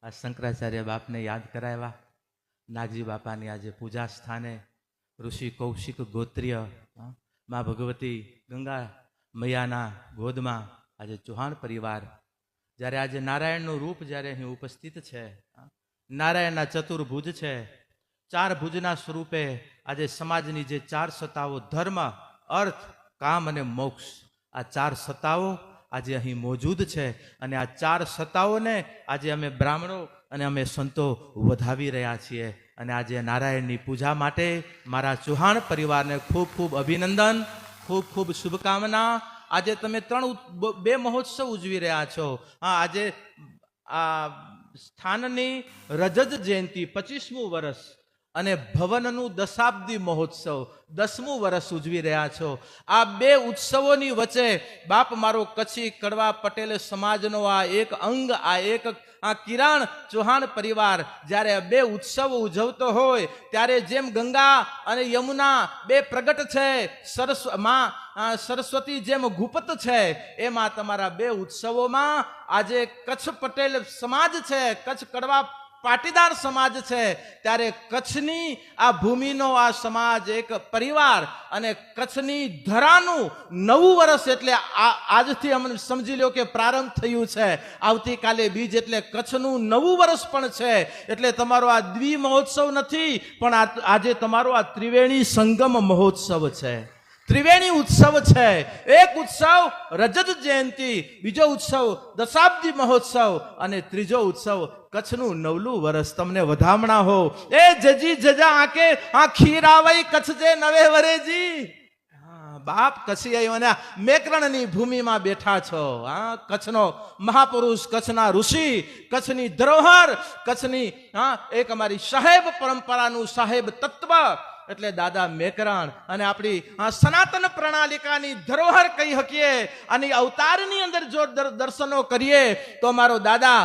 આ શંકરાચાર્ય બાપને યાદ કરાવ્યા. નાગજી બાપાની આજે પૂજા સ્થાને ઋષિ કૌશિક ગોત્રીય મા ભગવતી ગંગા મૈયાના ગોદમાં આજે ચૌહાણ પરિવાર જ્યારે આજે નારાયણનું રૂપ જ્યારે અહીં ઉપસ્થિત છે, નારાયણના ચતુર્ભુજ છે, ચાર ભુજના સ્વરૂપે આજે સમાજની જે ચાર સત્તાઓ ધર્મ, અર્થ, કામ અને મોક્ષ, આ ચાર સત્તાઓ આજે અહીં મોજૂદ છે. અને આ ચાર સત્તાઓને આજે અમે બ્રાહ્મણો અને અમે સંતો વધાવી રહ્યા છીએ. અને આજે નારાયણની પૂજા માટે મારા ચૌહાણ પરિવારને ખૂબ ખૂબ અભિનંદન, ખૂબ ખૂબ શુભકામના. આજે તમે બે મહોત્સવ ઉજવી રહ્યા છો. આજે આ સ્થાનની રજત જયંતિ 25મું વર્ષ અને ભવનનું દશાબ્દી મહોત્સવ 10મું વર્ષ ઉજવી રહ્યા છો. આ બે ઉત્સવોની વચ્ચે બાપ મારો કચ્છી કડવા પટેલ સમાજનો આ એક અંગ, આ કિરણ ચૌહાણ પરિવાર જ્યારે બે ઉત્સવ ઉજવતો હોય ત્યારે જેમ ગંગા અને યમુના બે પ્રગટ છે, સરસ્વતી જેમ ગુપ્ત છે, એમાં તમારા બે ઉત્સવોમાં આજે કચ્છ પટેલ સમાજ છે, કચ્છ કડવા પાટીદાર સમાજ છે, ત્યારે કચ્છની આ ભૂમિનો આ સમાજ એક પરિવાર અને કચ્છની ધરાનું નવું વર્ષ એટલે આજથી અમને સમજી લો કે પ્રારંભ થયું છે. આવતીકાલે બીજ એટલે કચ્છનું નવું વર્ષ પણ છે. એટલે તમારો આ દ્વિ મહોત્સવ નથી, પણ આજે તમારો આ ત્રિવેણી સંગમ મહોત્સવ છે, ત્રિવેણી ઉત્સવ છે. એક ઉત્સવ રજત જયંતિ, બીજો ઉત્સવ દશાબ્દી મહોત્સવ અને ત્રીજો ઉત્સવ કચ્છનું નવલું વર્ષ. તમને વધામણા હો એ જજી જજા આકે આ ખીર આવઈ કચ્છ જે નવે વરેજી. બાપ કચ્છી આવ્યો મેકરણની ભૂમિમાં બેઠા છો. કચ્છનો મહાપુરુષ, કચ્છના ઋષિ, કચ્છની ધરોહર, કચ્છની એક અમારી સાહેબ પરંપરાનું સાહેબ તત્વ એટલે દાદા મેકરણ અને આપણી સનાતન પ્રણાલિકાની ધરોહર કહી શકીએ. અને અવતારની અંદર જો દર્શનો કરીએ તો મારો દાદા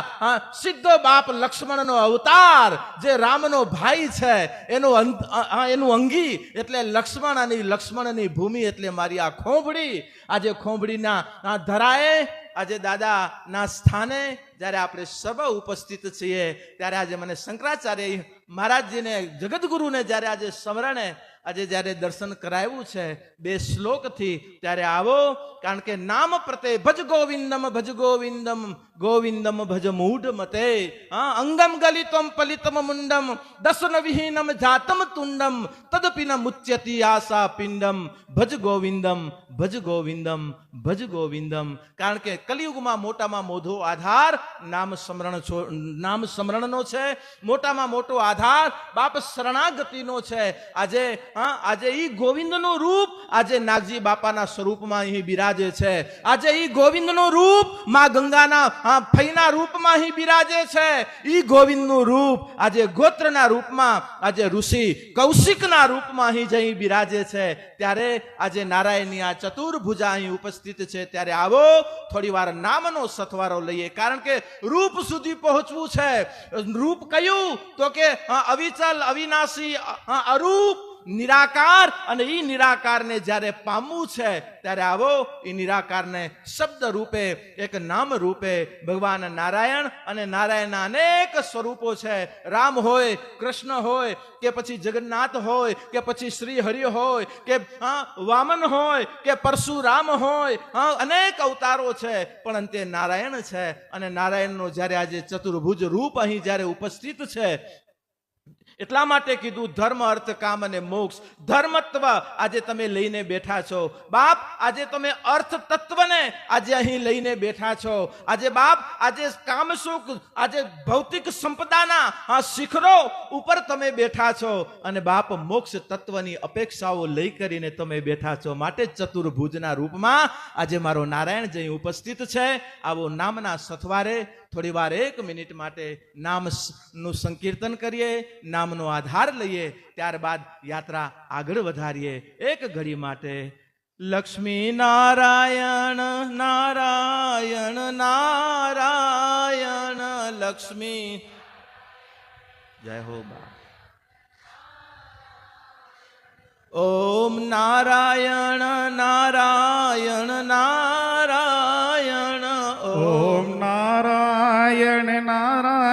સિદ્ધો બાપ લક્ષ્મણનો અવતાર, જે રામનો ભાઈ છે, એનું અંગી એટલે લક્ષ્મણ અને લક્ષ્મણની ભૂમિ એટલે મારી આ ખોંભડી. આજે ખોંભડીના ધરાએ આજે દાદાના સ્થાને જ્યારે આપણે સર્વ ઉપસ્થિત છીએ ત્યારે આજે મને શંકરાચાર્ય મહારાજજીને, જગદગુરુને જ્યારે આજે સ્મરણે આજે જ્યારે દર્શન કરાવ્યું છે બે શ્લોકથી, ત્યારે આવો. કારણ કે નામ પ્રતે ભજ ગોવિંદમ, ભજ ગોવિંદમ, ગોવિંદમ ભજ મૂઢ મતે, અંગમ ગલિતમ પલિતમ મુંડમ, દસન વિહીનમ જાતમ તુંડમ, તદપિન મુચ્યતિ આશા પિંડમ, ભજ ગોવિંદમ, ભજ ગોવિંદમ, ભજ ગોવિંદમ. કારણ કે કલિયુગમાં મોટામાં મોટો આધાર નામ સ્મરણનો છે. મોટામાં મોટો આધાર બાપ શરણાગતિનો છે. આજે ઈ ગોવિંદનું રૂપ આજે નાગજી બાપાના સ્વરૂપમાં અહીં બિરાજે છે. આજે ઈ ગોવિંદનું રૂપ માં ગંગાના ફઈના રૂપમાં અહીં બિરાજે છે. ઈ ગોવિંદનું રૂપ આજે ગોત્રના રૂપમાં, આજે ઋષિ કૌશિકના રૂપમાં અહીં બિરાજે છે. ત્યારે આજે નારાયણની આ ચતુર્ભુજા અહીં ઉપસ્થિત છે. ત્યારે આવો થોડી વાર નામનો સથવારો લઈએ. કારણ કે રૂપ સુધી પહોંચવું છે. રૂપ કયું તો કે અવિચલ, અવિનાશી, અરૂપ, નિરાકાર. અને ઈ નિરાકારને જ્યારે પામવું છે ત્યારે આવો એ નિરાકારને શબ્દ રૂપે, એક નામ રૂપે ભગવાન નારાયણ, અને નારાયણના અનેક સ્વરૂપો છે. રામ હોય, કૃષ્ણ હોય, કે પછી જગન્નાથ હોય, કે પછી શ્રી હરિ હોય, કે વામન હોય, કે પરશુરામ હોય, અનેક અવતારો છે, પણ અંતે નારાયણ છે. અને નારાયણનો જ્યારે આજે ચતુર્ભુજ રૂપ અહીં જ્યારે ઉપસ્થિત છે એટલા માટે કીધું ધર્મ, અર્થ, કામ અને મોક્ષ. ધર્મત્વ આજે તમે લઈને બેઠા છો બાપ. આજે તમે અર્થ તત્વને આજે અહીં લઈને બેઠા છો. આજે બાપ આજે કામ સુખ, આજે ભૌતિક સંપદાના શિખરો ઉપર તમે બેઠા છો. અને બાપ મોક્ષ તત્વની અપેક્ષાઓ લઈ કરીને તમે બેઠા છો. માટે ચતુર્ભુજના રૂપમાં આજે મારો નારાયણ જે ઉપસ્થિત છે. આવો નામના સથવારે થોડી વાર 1 મિનિટ માટે નામનું સંકીર્તન કરીએ, નામનો આધાર લઈએ, ત્યારબાદ યાત્રા આગળ વધારીએ. એક ઘડી માટે લક્ષ્મી નારાયણ નારાયણ નારાયણ લક્ષ્મી. જય હો બા. ઓમ નારાયણ નારાયણ નારાયણ, ઓમ નારાયણ નારાયણ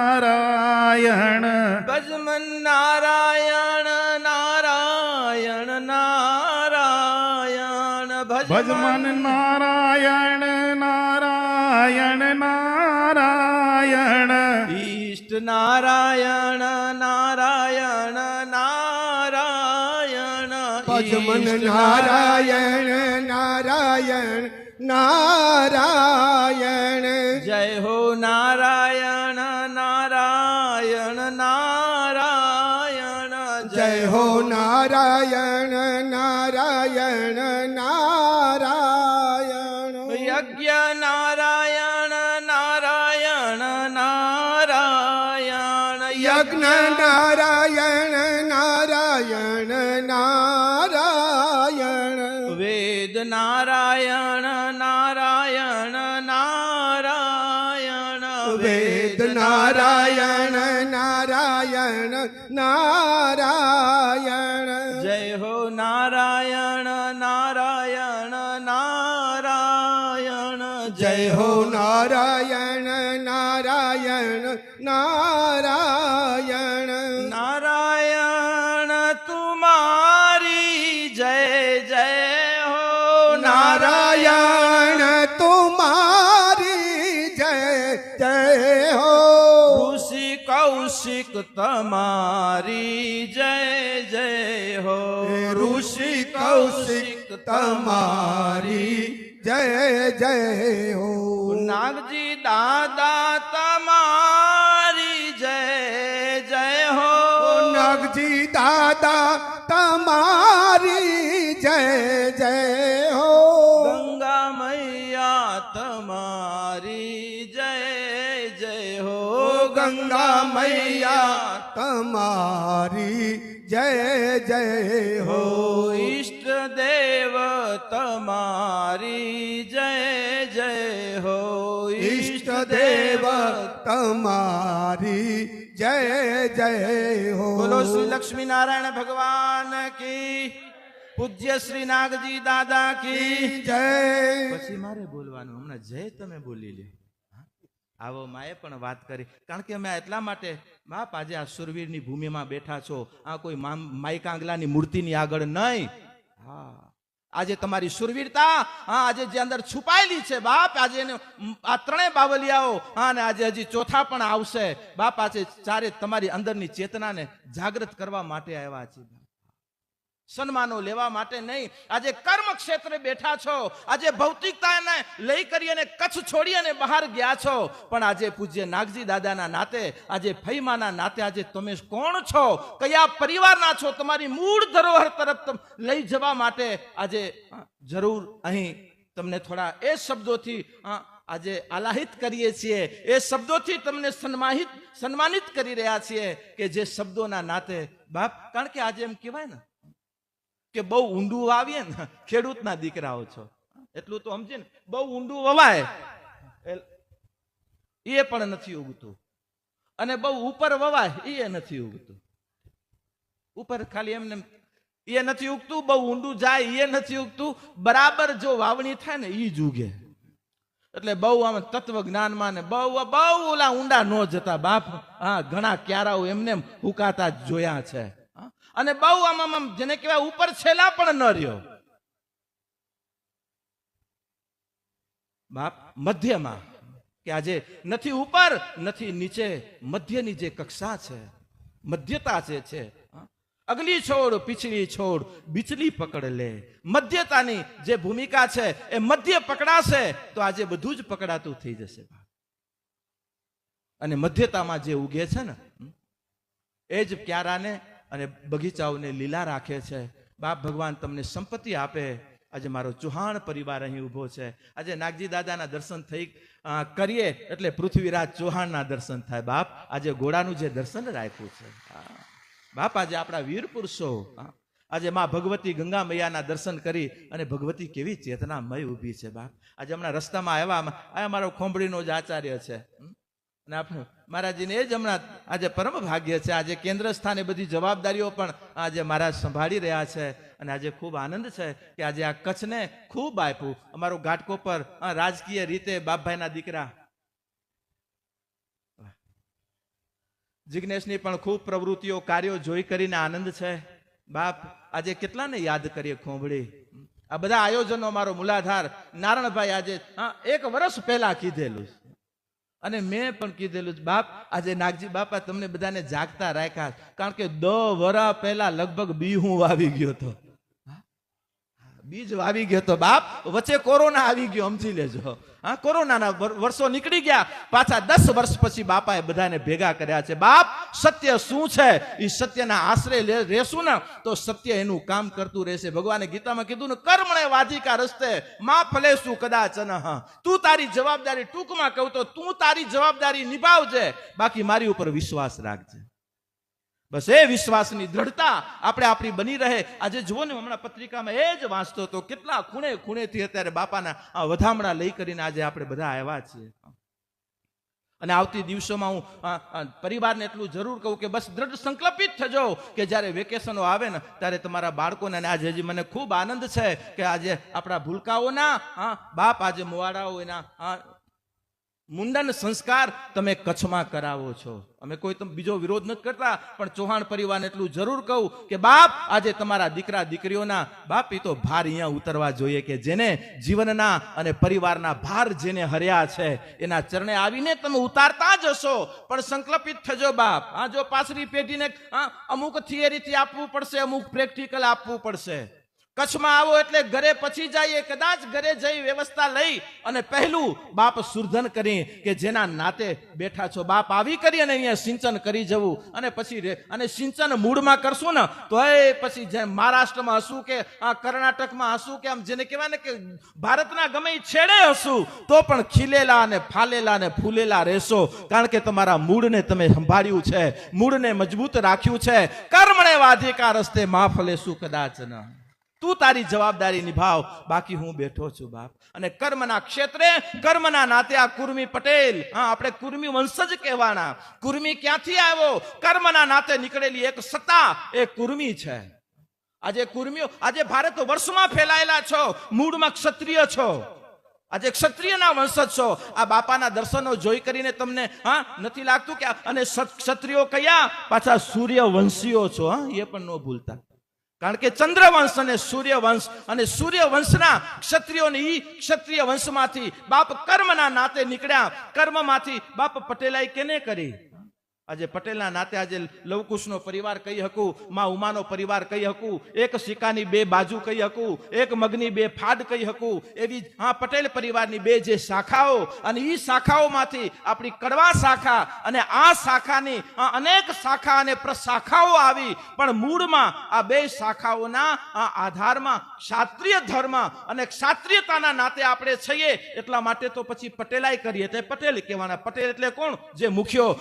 નારાયણ ભજમન નારાયણ નારાયણ નારાયણ ભજમન નારાયણ નારાયણ નારાયણ ઈષ્ટ નારાયણ નારાયણ નારાયણ ભજમન ઈષ્ટ નારાયણ નારાયણ નારાયણ જય હો નારાયણ નારાયણ નારાયણ જય હો નારાયણ નારાયણ નારાયણ યજ્ઞ નારાયણ નારાયણ નારાયણ યજ્ઞ નારાયણ નારાયણ નારાયણ વેદ નારાયણ નારાયણ નારાયણ વેદ નારાયણ નારાયણ નારાયણ જય હો નારાયણ નારાયણ નારાયણ જય હો નારાયણ નારાયણ નારાયણ નારાયણ તુમારી જય જય હો નારાયણ તુમારી જય જય હો ઋષિ કૌશિક તમારી જય જય હો ઋષિ કૌશિક તમારી જય જય હો નાગજી દાદા તમારી જય જય હો નાગજી દાદા તમારી જય જય હો ગંગા મૈયા તમારી જય જય હો ગંગા મૈયા તમારી જય જય હો હો ઈષ્ટ દેવ તમારી જય જય હો ઈષ્ટ દેવ તમારી જય જય હો બોલો શ્રી લક્ષ્મી નારાયણ ભગવાન કી પૂજ્ય શ્રી નાગજી દાદા કી જય પછી મારે બોલવાનું હમણાં જય તમે બોલી લે આવો માએ પણ વાત કરી કારણ કે અમે એટલા માટે બાપ આજે આ સુરવીરની ભૂમિમાં બેઠા છો આ કોઈ માઈ કાંગલાની મૂર્તિની આગળ નહીં હા આજે તમારી સુરવીરતા હા આજે જે અંદર છુપાયેલી છે બાપ આજે એને આ ત્રણેય બાવલિયાઓ હા ને આજે હજી ચોથા પણ આવશે બાપ આજે ચારે તમારી અંદરની ચેતનાને જાગૃત કરવા માટે આવ્યા છે સન્માનો લેવા માટે નહીં આજે કર્મ ક્ષેત્રે બેઠા છો આજે ભૌતિકતાને લઈ કરી અને કચ્છ છોડી અને બહાર ગયા છો પણ આજે પૂજ્ય નાગજી દાદાના નાતે આજે ફઈમાના નાતે આજે તમે કોણ છો કયા પરિવારના છો તમારી મૂળ ધરોહર તરફ લઈ જવા માટે આજે જરૂર અહીં તમને થોડા એ શબ્દોથી આજે આલાહિત કરીએ છીએ એ શબ્દોથી તમને સન્માનિત કરી રહ્યા છીએ કે જે શબ્દોના નાતે બાપ કારણ કે આજે એમ કહેવાય ને કે બહુ ઊંડું વાવીએ ને ખેડૂતના દીકરાઓ છો એટલું તો સમજે ને બહુ ઊંડું વવાય એ પણ નથી ઉગતું અને બહુ ઉપર વવાય એ નથી ઉગતું ઉપર ખાલી એમને એ નથી ઉગતું બહુ ઊંડું જાય એ નથી ઉગતું બરાબર જો વાવણી થાય ને એ જ ઉગે એટલે બહુ આમ તત્વ જ્ઞાનમાં ને બહુ ઓલા ઊંડા ન જતા બાપ હા ઘણા ક્યારાઓ એમને હુકાતા જોયા છે અને બહુ આમ જેને કહેવાય ઉપર છેલ્લા પણ ન રહ્યો બાપ મધ્યમાં કે આજે નથી ઉપર નથી નીચે મધ્યની જે કક્ષા છે મધ્યતા જે છે અગલી છોડ પીછલી છોડ બીચલી પકડ લે મધ્યતાની જે ભૂમિકા છે એ મધ્ય પકડાશે તો આજે બધું જ પકડાતું થઈ જશે અને મધ્યતામાં જે ઉગે છે ને એ જ ક્યારાને અને બગીચાઓને લીલા રાખે છે બાપ ભગવાન તમને સંપત્તિ આપે આજે મારો ચૌહાણ પરિવાર અહીં ઊભો છે આજે નાગજી દાદાના દર્શન થઈ કરીએ એટલે પૃથ્વીરાજ ચૌહાણના દર્શન થાય બાપ આજે ઘોડાનું જે દર્શન રાખ્યું છે બાપ આજે આપણા વીર પુરુષો આજે માં ભગવતી ગંગા મૈયાના દર્શન કરી અને ભગવતી કેવી ચેતનામય ઊભી છે બાપ આજે હમણાં રસ્તામાં આવ્યા આ મારો ખોંભડીનો જ આચાર્ય છે અને આપણે મહારાજજીને એ જ હમણાં આજે પરમ ભાગ્ય છે આજે કેન્દ્ર સ્થાને બધી જવાબદારીઓ પણ આજે મહારાજ સંભાળી રહ્યા છે અને આજે ખૂબ આનંદ છે કે આજે આ કચ્છને ખૂબ આપ્યું અમારો ઘાટકોપર રાજકીય રીતે બાપભાઈના દીકરા જિજ્ઞેશની પણ ખૂબ પ્રવૃત્તિઓ કાર્યો જોઈ કરીને આનંદ છે. બાપ આજે કેટલાને યાદ કરીએ ખોંભળી. આ બધા આયોજનો મારો મૂલાધાર નારણભાઈ આજે 1 વર્ષ પહેલા કીધેલું છે. અને મેં પણ કીધેલું છે બાપ આજે નાગજી બાપા તમને બધાને જાગતા રાખ્યા, કારણ કે 10 વર્ષ પહેલા લગભગ બી હું વાવી ગયો હતો. બીજ વાવી ગયો તો બાપ, વચ્ચે કોરોના આવી ગયો, સમજી લેજો. કોરોનાના વર્ષો નીકળી ગયા, પાછા 10 વર્ષ પછી બાપાએ બધાને ભેગા કર્યા છે. બાપ સત્ય શું છે એ સત્યના આશરે રહેશું ને તો સત્ય એનું કામ કરતું રહેશે. ભગવાને ગીતામાં કીધું ને, કર્મણે વાધિકા રસ્તે માં ફલેશું કદાચન. તું તારી જવાબદારી, ટૂંકમાં કહું તો તું તારી જવાબદારી નિભાવજે, બાકી મારી ઉપર વિશ્વાસ રાખજે. બસ એ વિશ્વાસની દ્રઢતા આપણે આપણી બની રહે. આજે જુઓ ને, હમણાં પત્રિકામાં એ જ વાંચતો હતો, કેટલા ખૂણે ખૂણેથી અત્યારે બાપાના વધામણા લઈ કરીને આજે આપણે બધા આવ્યા છીએ. અને આવતી દિવસોમાં હું પરિવારને એટલું જરૂર કહું કે બસ દ્રઢ સંકલ્પિત થજો કે જ્યારે વેકેશનો આવે ને ત્યારે તમારા બાળકોને, અને આજે હજી મને ખૂબ આનંદ છે કે આજે આપણા ભૂલકાઓના બાપ આજે મોવાડાઓ એના મુંડન સંસ્કાર તમે કચ્છમાં કરાવો છો. અમે કોઈ બીજો વિરોધ નથી કરતા, પણ ચૌહાણ પરિવારને એટલું જરૂર કહું કે બાપ આજે તમારા દીકરા દીકરીઓના બાપ એ તો ભાર અહીંયા ઉતરવા જોઈએ કે જેને જીવનના અને પરિવારના ભાર જેને હર્યા છે એના ચરણે આવીને તમે ઉતારતા જ હશો. પણ સંકલ્પિત થજો બાપ. જો પાછલી પેઢીને અમુક થિયરીથી આપવું પડશે, અમુક પ્રેક્ટિકલ આપવું પડશે. કચ્છમાં આવો એટલે ઘરે પછી જઈએ, કદાચ ઘરે જઈ વ્યવસ્થા લઈ અને પહેલું બાપ સુરધન કરી કે જેના નાતે બેઠા છો બાપ આવી કરી અને અહીંયા સિંચન કરી જવું. અને પછી અને સિંચન મૂળમાં કરશું ને તો એ પછી જેમ મહારાષ્ટ્રમાં હશું કે કર્ણાટકમાં હશું કે આમ જેને કહેવાય ને કે ભારતના ગમે છેડે હશું તો પણ ખીલેલા અને ફાલેલા અને ફૂલેલા રહેશો, કારણ કે તમારા મૂળને તમે સંભાળ્યું છે, મૂળને મજબૂત રાખ્યું છે. કર્મણે વાધિકા રસ્તે માં ફલેશું કદાચ ન. તું તારી જવાબદારી નિભાવ, બાકી હું બેઠો છું બાપ. અને કર્મના ક્ષેત્રે, કર્મના નાતે આ કુર્મી પટેલ, આપણે કુર્મી વંશજ કહેવાના. કુર્મી ક્યાંથી આવ્યો? કર્મના નાતે નીકળેલી એક સત્તા એ કુર્મી છે. આજે કુર્મીઓ, આજે ભારત વર્ષમાં ફેલાયેલા છો, મૂળમાં ક્ષત્રિય છો, આજે ક્ષત્રિયના વંશજ છો. આ બાપાના દર્શનો જોઈ કરીને તમને નથી લાગતું કે અને ક્ષત્રિયો કયા? પાછા સૂર્યવંશીઓ છો. એ પણ ન ભૂલતા, કારણ કે ચંદ્રવંશ અને સૂર્યવંશ, અને સૂર્યવંશના ક્ષત્રિયોની ક્ષત્રિય વંશમાંથી બાપ કર્મના નાતે નીકળ્યા. કર્મમાંથી બાપ પટેલાઈ કેને કરી? આજે પટેલના નાતે આજે લવકુશનો પરિવાર કહી શકું, માં ઉમાનો પરિવાર કહી શકું, એક સિક્કાની 2 બાજુ કહી શકું, એક મગની 2 ફાડ કહી શકું. એવી પટેલ પરિવારની 2 જે શાખાઓ, અને એ શાખાઓમાંથી આપણી કડવા શાખા અને આ શાખાની અનેક શાખા અને પ્રશાખાઓ આવી, પણ મૂળમાં આ 2 શાખાઓના આધારમાં ક્ષાત્રિય ધર્મ અને ક્ષાત્રિયતાના નાતે આપણે છીએ. એટલા માટે તો પછી પટેલાઈ કરીએ એટલે પટેલ કહેવાના. પટેલ એટલે કોણ? જે મુખ્યો,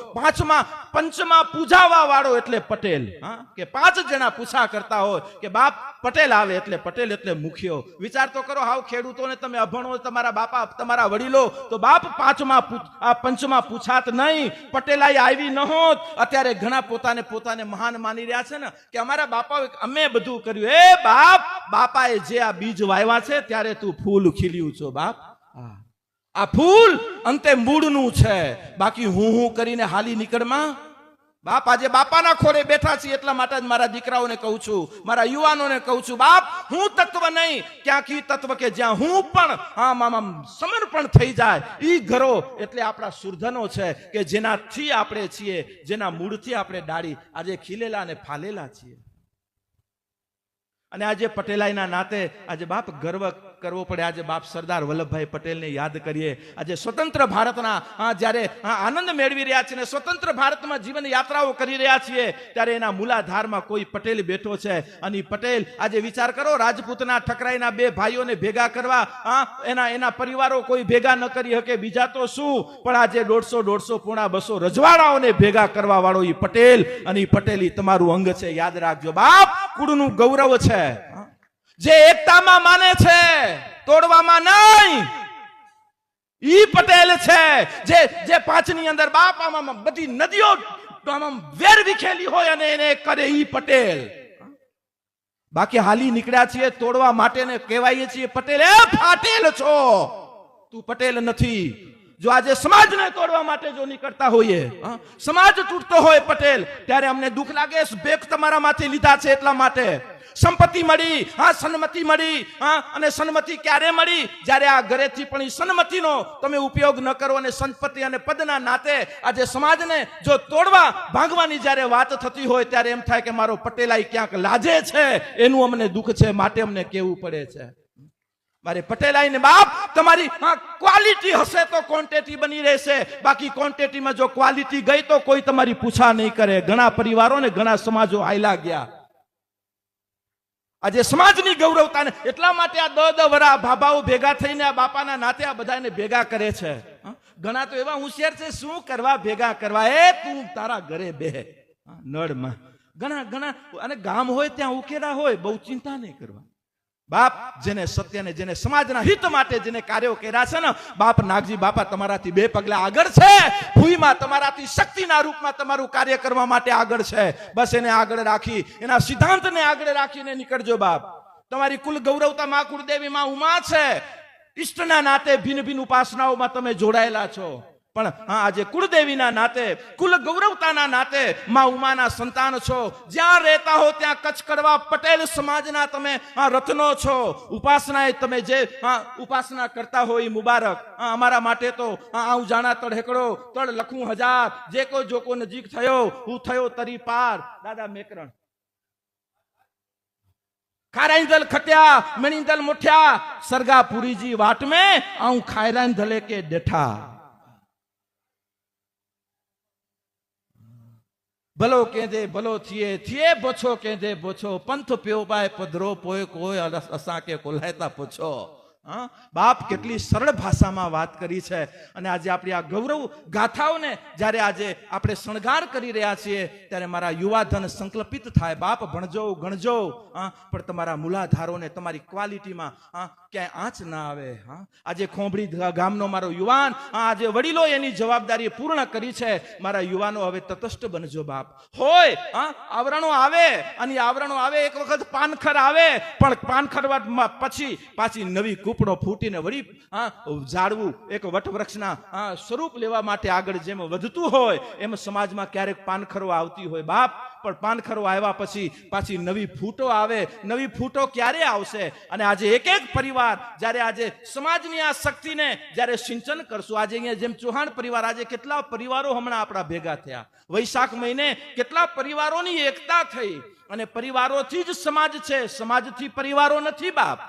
પંચમાં પૂજાવા વાળો એટલે પટેલ. કે 5 જણા પૂછા કરતા હોય કે બાપ પટેલ આવે એટલે પટેલ એટલે મુખ્યો. વિચાર તો કરો, હાવ ખેડૂતોને તમે અભણો, તમારા બાપા તમારા વડીલો, તો બાપ પંચમાં પૂછાત નહીં, પટેલાઈ આવી ન હોત. અત્યારે ઘણા પોતાને મહાન માની રહ્યા છે ને કે અમારા બાપા અમે બધું કર્યું. એ બાપ, બાપાએ જે આ બીજ વાવ્યા છે ત્યારે તું ફૂલ ખીલ્યું છો બાપ. આ ફૂલ અંતે મૂળનું છે, બાકી હું કરીને હાલી નીકળમાં બાપ. આજે બાપાના ખોરે બેઠા છીએ, એટલા માટે જ મારા દીકરાઓને કહું છું, મારા યુવાનોને કહું છું, બાપ હું તત્વ નહીં, ક્યાંક ઈ તત્વ કે જ્યાં હું પણ સમર્પણ થઈ જાય. ઈ ઘરો એટલે આપણા સુરધનો છે કે જેનાથી આપણે છીએ, જેના મૂળથી આપણે ડાળી આજે ખીલેલા અને ફાલેલા છીએ. અને આજે પટેલાઈના નાતે આજે બાપ ગર્વ કરવો પડે. આજે બાપ સરદાર વલ્લભભાઈ પટેલને યાદ કરીએ. આજે સ્વતંત્ર ભારતના જ્યારે આનંદ મેળવી રહ્યા છીએ, સ્વતંત્ર ભારતમાં જીવન યાત્રાઓ કરી રહ્યા છીએ, ત્યારે એના મૂલાધારમાં કોઈ પટેલ બેઠો છે. અને પટેલ આજે વિચાર કરો, રાજપૂતના ઠકરાઈના 2 ભાઈઓને ભેગા કરવા એના પરિવારો કોઈ ભેગા ન કરી શકે, બીજા તો શું, પણ આજે 150 પોણા 200 રજવાડાઓને ભેગા કરવા વાળો ઈ પટેલ, અને ઈ પટેલ ઈ તમારું અંગ છે. યાદ રાખજો બાપ, કુળનું ગૌરવ છે. જે એકતામાં માને છે, તોડવામાં નહીં, ઈ પટેલ છે. જે 5 ની અંદર બાપ આમાં બધી નદીઓ વેર વિખેલી હોય અને એને કરે ઈ પટેલ. બાકી હાલી નીકળ્યા છીએ તોડવા માટે ને કહેવાય છીએ પટેલ. એ ફાટેલ છો, તું પટેલ નથી. જો આજે સમાજને તોડવા માટે જો નીકળતા હોઈએ, સમાજ તૂટતો હોય પટેલ, ત્યારે અમને દુઃખ લાગે. ભેખ તમારા માંથી લીધા છે એટલા માટે. સંપત્તિ મળી, સન્મતિ મળી, અને સન્મતિ ક્યારે મળી? જ્યારે આ ઘરેથી પણ ઈ સન્મતિનો તમે ઉપયોગ ન કરો અને સંપત્તિ અને પદના નાતે આજે સમાજને જો તોડવા ભાગવાની જ્યારે વાત થતી હોય ત્યારે એમ થાય કે મારો પટેલાઈ ક્યાંક લાજે છે. એનું અમને દુઃખ છે, માટે અમને કહેવું પડે છે. મારે પટેલાઈ ને બાપ, તમારી ક્વોલિટી હશે તો ક્વોન્ટિટી બની રહેશે. બાકી ક્વોન્ટિટીમાં જો ક્વોલિટી ગઈ તો કોઈ તમારી પૂછા નહીં કરે. ઘણા પરિવારો ને ઘણા સમાજો હાયલા ગયા. આજે સમાજની ગૌરવતાને એટલા માટે આ દ વરા ભાભાઓ ભેગા થઈને આ બાપાના નાતે આ બધાને ભેગા કરે છે. ઘણા તો એવા હોશિયાર છે, શું કરવા ભેગા કરવા? એ તું તારા ઘરે બે નળમાં. ઘણા અને ગામ હોય ત્યાં ઉકેલા હોય, બહુ ચિંતા નહીં કરવા. બાપ, જેને સત્યને, જેને સમાજના હિત માટે જેને કાર્યો કર્યા છે ને, બાપ નાગજી બાપા તમારાથી 2 પગલા આગળ છે. ભૂઈમાં તમારાથી શક્તિના રૂપમાં તમારું કાર્ય કરવા માટે આગળ છે. બસ એને આગળ રાખી, એના સિદ્ધાંતને આગળ રાખીને નીકળજો બાપ. તમારી કુલ ગૌરવતા માં કુળદેવી માં ઉમા છે. ઈષ્ટના નાતે ભિન્ન ભિન્ન ઉપાસનાઓમાં તમે જોડાયેલા છો, પણ આજે કુળદેવીના નાતે, કુલ ગૌરવતાના નાતે માં ઉમાના સંતાન છો. જ્યાં રહેતા હો ત્યાં કચ્છ કડવા પટેલ સમાજના તમે રત્નો છો. ઉપાસનાએ તમે જે ઉપાસના કરતા હોય એ મુબારક. અમારા માટે તો આવું જાણા તળ હેકડો, તળ લખું 1000, જે કોઈ જોકો નજીક થયો, હું થયો તરી પાર. દાદા મેકરણ ખારાઈંદલ ખટ્યા, મણીંદલ મુઠ્યા, સરગા પુરીજી વાટ में આવું ખાયરાઈંદલે કે ડેઠા. ભલો કેદે ભલો થિયે બોછો કેદે બોછો, પંથ પ્યો બાય પધરો પોય કોઈ અસા કે કોલાયતા પૂછો. બાપ, કેટલી સરળ ભાષામાં વાત કરી છે. અને આજે આપણી આ ગૌરવ ગાથાઓને જ્યારે આજે આપણે શણગાર કરી રહ્યા છીએ ત્યારે મારા યુવાધન સંકલ્પિત થાય. બાપ, ભણજો ગણજો, પણ તમારા મૂલાધારોને તમારી ક્વોલિટીમાં ક્યાંય આંચ ના આવે. આજે ખોંભળી ગામનો મારો યુવાન, આજે વડીલો એની જવાબદારી પૂર્ણ કરી છે. મારા યુવાનો હવે તટસ્થ બનજો બાપ. હોય આવરણો આવે, અને આવરણો આવે, એક વખત પાનખર આવે, પણ પાનખર પછી પાછી નવી કૂપણો ફૂટીને વળી ઝાડવું એક વટવૃક્ષના સ્વરૂપ લેવા માટે આગળ જેમ વધતું હોય એમ સમાજમાં ક્યારેક પાનખરો આવતી હોય બાપ. પણ પાનખરો આવ્યા પછી પાછી નવી ફૂટો આવે. નવી ફૂટો ક્યારે આવશે? અને આજે એક એક પરિવાર જ્યારે આજે સમાજની આ શક્તિને જ્યારે સિંચન કરશું, આજે અહીંયા જેમ ચૌહાણ પરિવાર, આજે કેટલા પરિવારો હમણાં આપણા ભેગા થયા. વૈશાખ મહિને કેટલા પરિવારોની એકતા થઈ. અને પરિવારોથી જ સમાજ છે, સમાજથી પરિવારો નથી બાપ.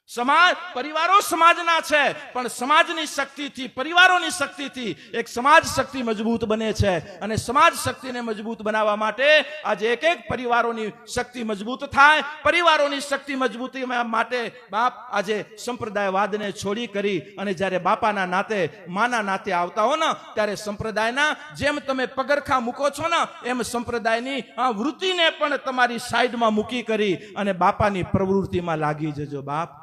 સમાજ, પરિવારો સમાજના છે, પણ સમાજની શક્તિથી, પરિવારોની શક્તિથી એક સમાજ શક્તિ મજબૂત બને છે. અને સમાજ શક્તિને મજબૂત બનાવવા માટે આજે એક એક પરિવારોની શક્તિ મજબૂત થાય. પરિવારોની શક્તિ મજબૂતી માટે બાપ આજે સંપ્રદાયવાદને છોડી કરી અને જ્યારે બાપાના નાતે, માના નાતે આવતા હો ને, ત્યારે સંપ્રદાયના જેમ તમે પગરખા મૂકો છો ને, એમ સંપ્રદાયની વૃત્તિને પણ તમારી સાઈડમાં મૂકી કરી અને બાપાની પ્રવૃત્તિમાં લાગી જજો બાપ.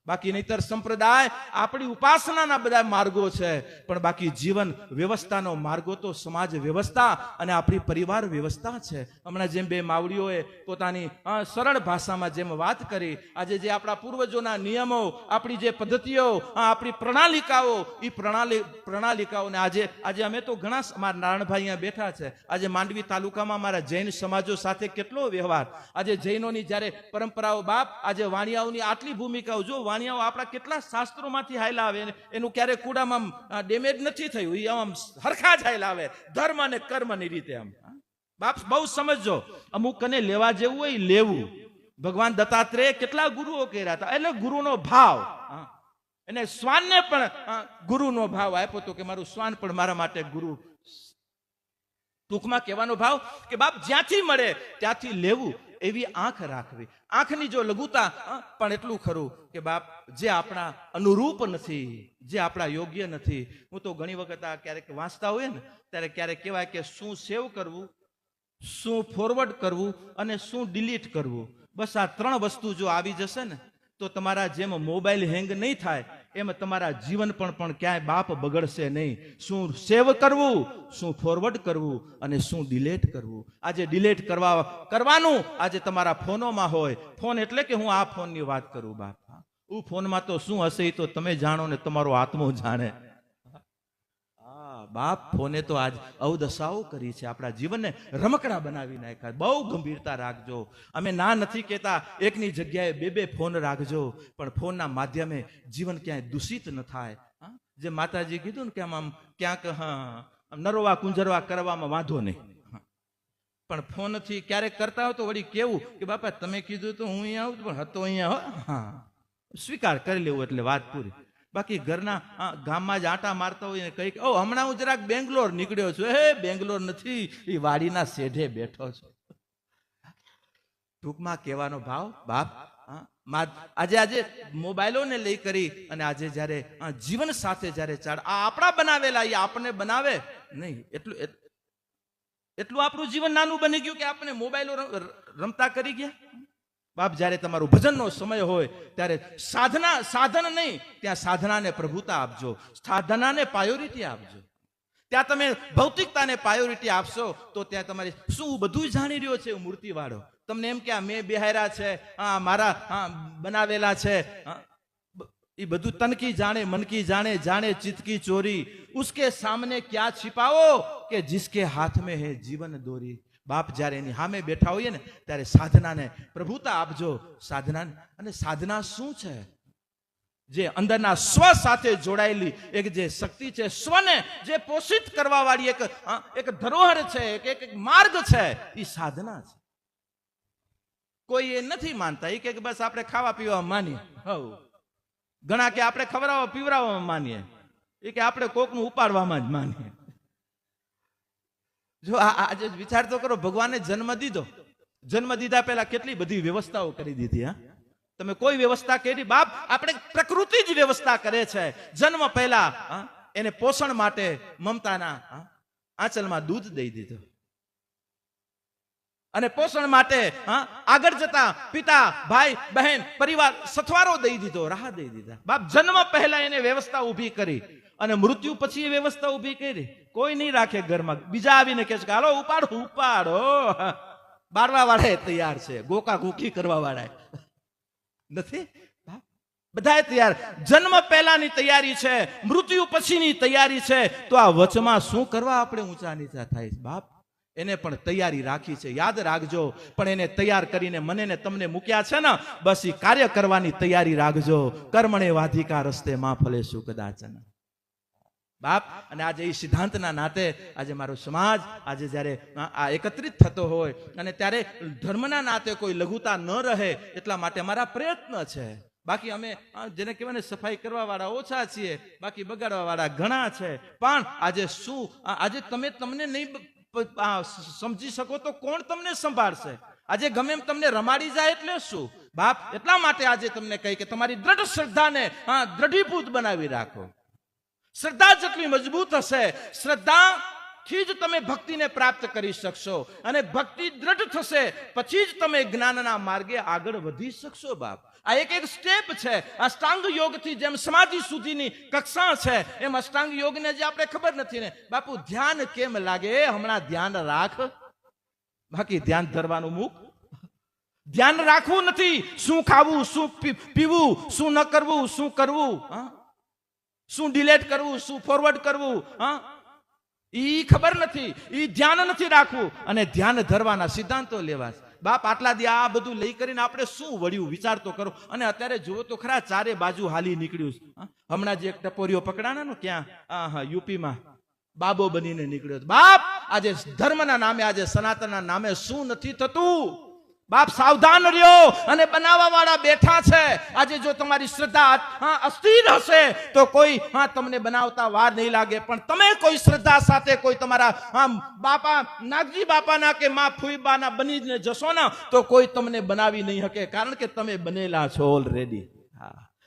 બાકી નહીતર સંપ્રદાય આપણી ઉપાસનાના બધા માર્ગો છે, પણ બાકી જીવન વ્યવસ્થાનો માર્ગો તો સમાજ વ્યવસ્થા અને આપણી પરિવાર વ્યવસ્થા છે. હમણાં જેમ 2 માવડીઓએ પોતાની સરળ ભાષામાં જેમ વાત કરી, આજે જે આપણા પૂર્વજોના નિયમો, આપણી જે પદ્ધતિઓ, આપણી પ્રણાલિકાઓ, એ પ્રણાલિકાઓને આજે અમે તો ઘણા, અમારા નારાયણભાઈ અહીંયા બેઠા છે, આજે માંડવી તાલુકામાં અમારા જૈન સમાજો સાથે કેટલો વ્યવહાર. આજે જૈનોની જ્યારે પરંપરાઓ બાપ, આજે વાણિયાઓની આટલી ભૂમિકાઓ, જો વાણિયાઓ આપણા કેટલા શાસ્ત્રોમાંથી હાયલા આવે, એનું ક્યારેક કુડામાં ડેમેજ નથી થયું, એ આમ હરખા જ હાયલા આવે, ધર્મ અને કર્મની રીતે. આમ બાપ બહુ સમજો, અમુક કને લેવા જેવું હોય લેવું. ભગવાન દત્તાત્રેય કેટલા ગુરુઓ કર્યા હતા, એટલે ગુરુનો ભાવ, એને શ્વાનને પણ ગુરુનો ભાવ આપ્યો હતો કે મારું શ્વાન પણ મારા માટે ગુરુ. ટૂંકમાં કહેવાનો ભાવ કે બાપ જ્યાંથી મળે ત્યાંથી લેવું, એવી આંખ રાખવી. આંખની જો લઘુતા, પણ એટલું ખરું કે બાપ જે આપણા અનુરૂપ નથી, જે આપણા યોગ્ય નથી. હું તો ઘણી વખત આ ક્યારેક વાંચતા હોય ને ત્યારે ક્યારેક કહેવાય કે શું સેવ કરવું, શું ફોરવર્ડ કરવું અને શું ડિલીટ કરવું. બસ આ 3 વસ્તુ જો આવી જશે ને તો તમારા જેમ મોબાઈલ હેંગ નહીં થાય એમ તમારા જીવન પણ ક્યાંય બાપ બગડશે નહીં. શું સેવ કરવું, શું ફોરવર્ડ કરવું અને શું ડિલીટ કરવું. આજે ડિલીટ કરવાનું આજે તમારા ફોનોમાં હોય. ફોન એટલે કે હું આ ફોનની વાત કરું બાપ. ફોનમાં તો શું હશે એ તો તમે જાણો ને તમારો આત્મો જાણે. બાપ ફોને તો આજ અવદશાઓ કરી છે, આપણા જીવનને રમકડા બનાવી નાખ્યા. બહુ ગંભીરતા રાખજો. અમે ના નથી કહેતા, એકની જગ્યાએ બે બે ફોન રાખજો, પણ ફોનના માધ્યમે જીવન ક્યાંય દૂષિત ન થાય. જે માતાજી કીધું ને કે આમ ક્યાંક નરોવા કુંજરવા કરવામાં વાંધો નહીં, પણ ફોનથી ક્યારેક કરતા હોય તો વળી કેવું કે બાપા તમે કીધું તો હું અહીંયા આવું, પણ હતો અહીંયા, સ્વીકાર કરી લેવું એટલે વાત પૂરી. બાકી ઘરના ગામમાં જ આટા મારતા હોય ને કઈક હમણાં હું જરાક બેંગ્લોર નીકળ્યો છું, બેંગ્લોર નથી, એ વાડીના શેઢે બેઠો છું. ટૂંકમાં કહેવાનો ભાવ બાપ આજે મોબાઈલોને લઈ કરી અને આજે જયારે જીવન સાથે જયારે ચાડ આપણા બનાવેલા એ આપણને બનાવે નહીં, એટલું આપણું જીવન નાનું બની ગયું કે આપણે મોબાઈલો રમતા કરી ગયા. બાપ જયારે તમારું ભજનનો સમય હોય ત્યારે સાધન નહીં, ત્યાં સાધનાને પ્રભુતા આપજો, સાધનાને પ્રાયોરિટી આપજો. ત્યાં તમે ભૌતિકતાને પ્રાયોરિટી આપશો તો ત્યાં તમારી શું બધું જાણી રહ્યો છે મૂર્તિ વાળો, તમને એમ કે મેં બિહાર્યા છે, મારા બનાવેલા છે, એ બધું તનકી જાણે મનકી જાણે, જાણે ચિત્ત કી ચોરી, ઉસકે સામને ક્યાં छिपाओ કે जिसके हाथ में है जीवन दोरी. બાપ જ્યારે એની સામે બેઠા હોઈએ ને ત્યારે સાધનાને પ્રભુતા આપજો. સાધના અને સાધના શું છે? જે અંદરના સ્વ સાથે જોડાયેલી એક જે શક્તિ છે, સ્વને જે પોષિત કરવા વાળી એક ધરોહર છે, એક માર્ગ છે, એ સાધના છે. કોઈ એ નથી માનતા, એ કે બસ આપણે ખાવા પીવા માનીએ, ઘણા કે આપણે ખવડાવવા પીવડાવવામાં માનીએ, એ કે આપણે કોકનું ઉપાડવામાં જ માનીએ. જો આજે વિચાર તો કરો, ભગવાને જન્મ દીધો, જન્મ દીધા પહેલા કેટલી બધી વ્યવસ્થાઓ કરી દીધી. તમે કોઈ વ્યવસ્થા કરી? બાપ આપણે પ્રકૃતિ જ વ્યવસ્થા કરે છે. જન્મ પહેલા એને પોષણ માટે મમતાના આંચલમાં દૂધ દઈ દીધું, અને પોષણ માટે આગળ જતા પિતા ભાઈ બહેન પરિવાર સથવારો દઈ દીધો, રાહ દઈ દીધા. બાપ જન્મ પહેલા એને વ્યવસ્થા ઊભી કરી, અને મૃત્યુ પછી એ વ્યવસ્થા ઊભી કરી. કોઈ નહીં રાખે ઘરમાં, બીજા આવીને કહે છે કે હાલો ઉપાડો ઉપાડો, બારવા વાળા તૈયાર છે, ગોકા ગોકી કરવા વાળા નથી, બધા તૈયાર. જન્મ પહેલાની તૈયારી છે, મૃત્યુ પછીની તૈયારી છે, તો આ વચમાં શું કરવા આપણે ઊંચા નીચા થાય? બાપ એને પણ તૈયારી રાખી છે, યાદ રાખજો. પણ એને તૈયાર કરીને મને ને તમને મૂક્યા છે ને, બસ એ કાર્ય કરવાની તૈયારી રાખજો. કર્મણે વાધિકા રસ્તે માં ફલેશું કદાચન. બાપ અને આજે એ સિદ્ધાંતના નાતે આજે મારો સમાજ આજે જ્યારે આ એકત્રિત થતો હોય, અને ત્યારે ધર્મના નાતે કોઈ લઘુતા ન રહે એટલા માટે અમારા પ્રયત્ન છે. બાકી અમે જેને કહેવાય ને સફાઈ કરવા વાળા ઓછા છીએ, બાકી બગાડવા વાળા ઘણા છે. પણ આજે શું, આજે તમને નહીં સમજી શકો તો કોણ તમને સંભાળશે? આજે ગમે એમ તમને રમાડી જાય એટલે શું? બાપ એટલા માટે આજે તમને કહી કે તમારી દ્રઢ શ્રદ્ધાને દ્રઢીભૂત બનાવી રાખો. શ્રદ્ધા જેટલી મજબૂત હશે, શ્રદ્ધાથી જ તમે ભક્તિને પ્રાપ્ત કરી શકશો, અને ભક્તિ દ્રઢ થશે પછી જ તમે જ્ઞાનના માર્ગે આગળ વધી શકશો. બાપ આ એક સ્ટેપ છે. અષ્ટાંગ યોગથી જેમ સમાધિ સુધીની કક્ષા છે, એમ અષ્ટાંગ યોગને જે આપણે ખબર નથી ને બાપુ, ધ્યાન કેમ લાગે? હમણાં ધ્યાન રાખ, બાકી ધ્યાન ધરવાનું મૂક. ધ્યાન રાખવું નથી, શું ખાવું, શું પીવું, શું ન કરવું, શું કરવું, શું ડિલેટ કરવું, શું ફોરવર્ડ કરવું, ઈ ખબર નથી, ઈ ધ્યાન નથી રાખવું. અને ધ્યાન ધરવાના સિદ્ધાંતો લેવા. બાપ આટલા દી આ બધું લઈ કરીને આપણે શું વળ્યું વિચાર તો કરો. અને અત્યારે જુઓ તો ખરા, ચારે બાજુ હાલી નીકળ્યું. હમણાં જે એક ટપોરીઓ પકડાના ક્યાં યુપીમાં બાબો બનીને નીકળ્યો. બાપ આજે ધર્મના નામે, આજે સનાતનના નામે શું નથી થતું? બાપ સાવધાન રહ્યો. અને બનાવવા વાળા બેઠા છે. આજે જો તમારી શ્રદ્ધા અસ્થિર હશે તો કોઈ તમને બનાવતા વાર નહીં લાગે. પણ તમે કોઈ શ્રદ્ધા સાથે કોઈ તમારા બાપા નાગજી બાપાના કે મા ફુઈબાના બનીને જશો ને તો કોઈ તમને બનાવી નહીં શકે, કારણ કે તમે બનેલા છો ઓલરેડી.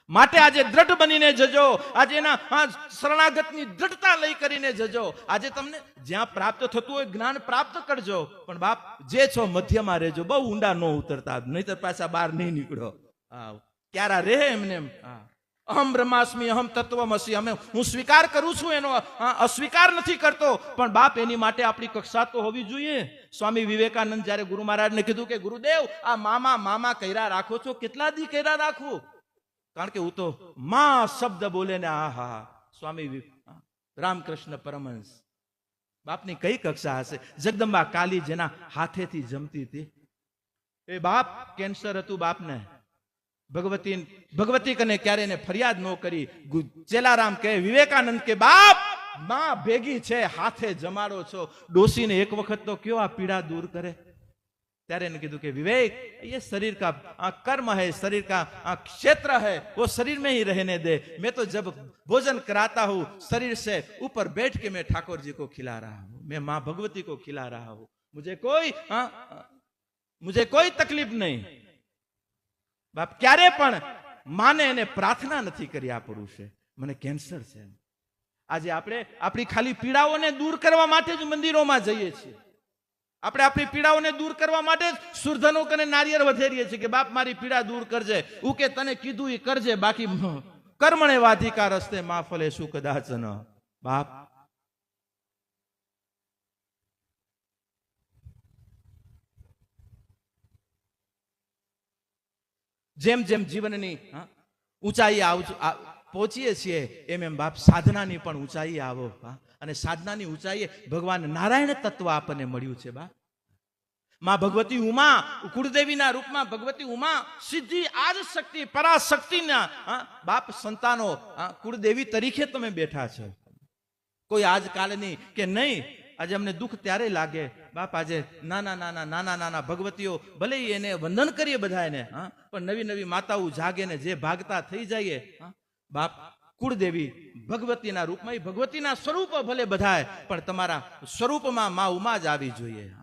માટે આજે દ્રઢ બનીને જજો. આજે એના શરણાગતની દ્રઢતા લઈ કરીને જજો. આજે તમને જ્યાં પ્રાપ્ત થતું હોય જ્ઞાન પ્રાપ્ત કરજો, પણ બાપ જે છો મધ્યમાં રહેજો, બહુ ઊંડા ન ઉતરતા, નહીતર પાછા બહાર નહીં નીકળો. ક્યારા રહે એમને અહમ બ્રહ્માસ્મિ અહમ તત્વમસી, અમે હું સ્વીકાર કરું છું એનો અસ્વીકાર નથી કરતો, પણ બાપ એની માટે આપણી કક્ષા તો હોવી જોઈએ. સ્વામી વિવેકાનંદ જયારે ગુરુ મહારાજને કીધું કે ગુરુદેવ આ મામા મામા કર્યા રાખો છો, કેટલા દી કર્યા રાખવું? કારણ કે હું તો માં શબ્દ બોલે ને સ્વામી રામકૃષ્ણ પરમહંસ બાપની કઈ કક્ષા હશે? જગદંબા કાલી જેના હાથેથી જમતી હતી, એ બાપ કેન્સર હતું બાપને. ભગવતી કને ક્યારે એને ફરિયાદ ન કરી. ચેલારામ કહે, વિવેકાનંદ કે બાપ માં ભેગી છે, હાથે જમાડો છો, ડોસીને એક વખત તો કયો આ પીડા દૂર કરે. ત્યારે એને કીધું કે વિવેક, ये शरीर का कर्म है, शरीर का क्षेत्र है, वो शरीर में ही रहने दे. मैं तो जब भोजन कराता हूं शरीर से ऊपर बैठ के मैं ठाकुर जी को खिला रहा हूं, मैं मां भगवती को खिला रहा हूं, मुझे कोई तकलीफ नहीं. બાપ ક્યારે પણ માને એને પ્રાર્થના નથી કરી આ પુરુષે, મને કેન્સર છે. આજે આપણે આપણી ખાલી પીડાઓને દૂર કરવા માટે જ મંદિરોમાં જઈએ છીએ. આપણે આપણી પીડાઓને દૂર કરવા માટે જ સુરધનો કને નારિયેળ વધેરીએ છીએ કે બાપ મારી પીડા દૂર કરજે. હું કે તને કીધું એ કરજે, બાકી કર્મણે વાધિકા રસ્તે માં ફલે શું કદાચ ન. બાપ જેમ જેમ જીવનની ઊંચાઈ પહોંચીએ છીએ એમ એમ બાપ સાધનાની પણ ઊંચાઈ આવો. અને સાધનાની ઊંચાઈએ ભગવાન નારાયણ તત્વ આપણને મળ્યું છે. બાપ માં ભગવતી ઉમા, કુળદેવીના રૂપમાં ભગવતી ઉમા સિદ્ધિ આદ શક્તિ પરાશક્તિના બાપ સંતાનો કુળદેવી તરીકે તમે બેઠા છો. કોઈ આજકાલની કે નહીં, આજે અમને દુઃખ ત્યારે લાગે બાપ, આજે નાના ભગવતીઓ ભલે એને વંદન કરીએ બધા એને, પણ નવી નવી માતાઓ જાગે ને જે ભાગતા થઈ જઈએ બાપ, કુળદેવી ભગવતીના રૂપમાં, ભગવતીના સ્વરૂપ ભલે બધાય, પણ તમારા સ્વરૂપમાં માં ઉમા જ આવી જોઈએ.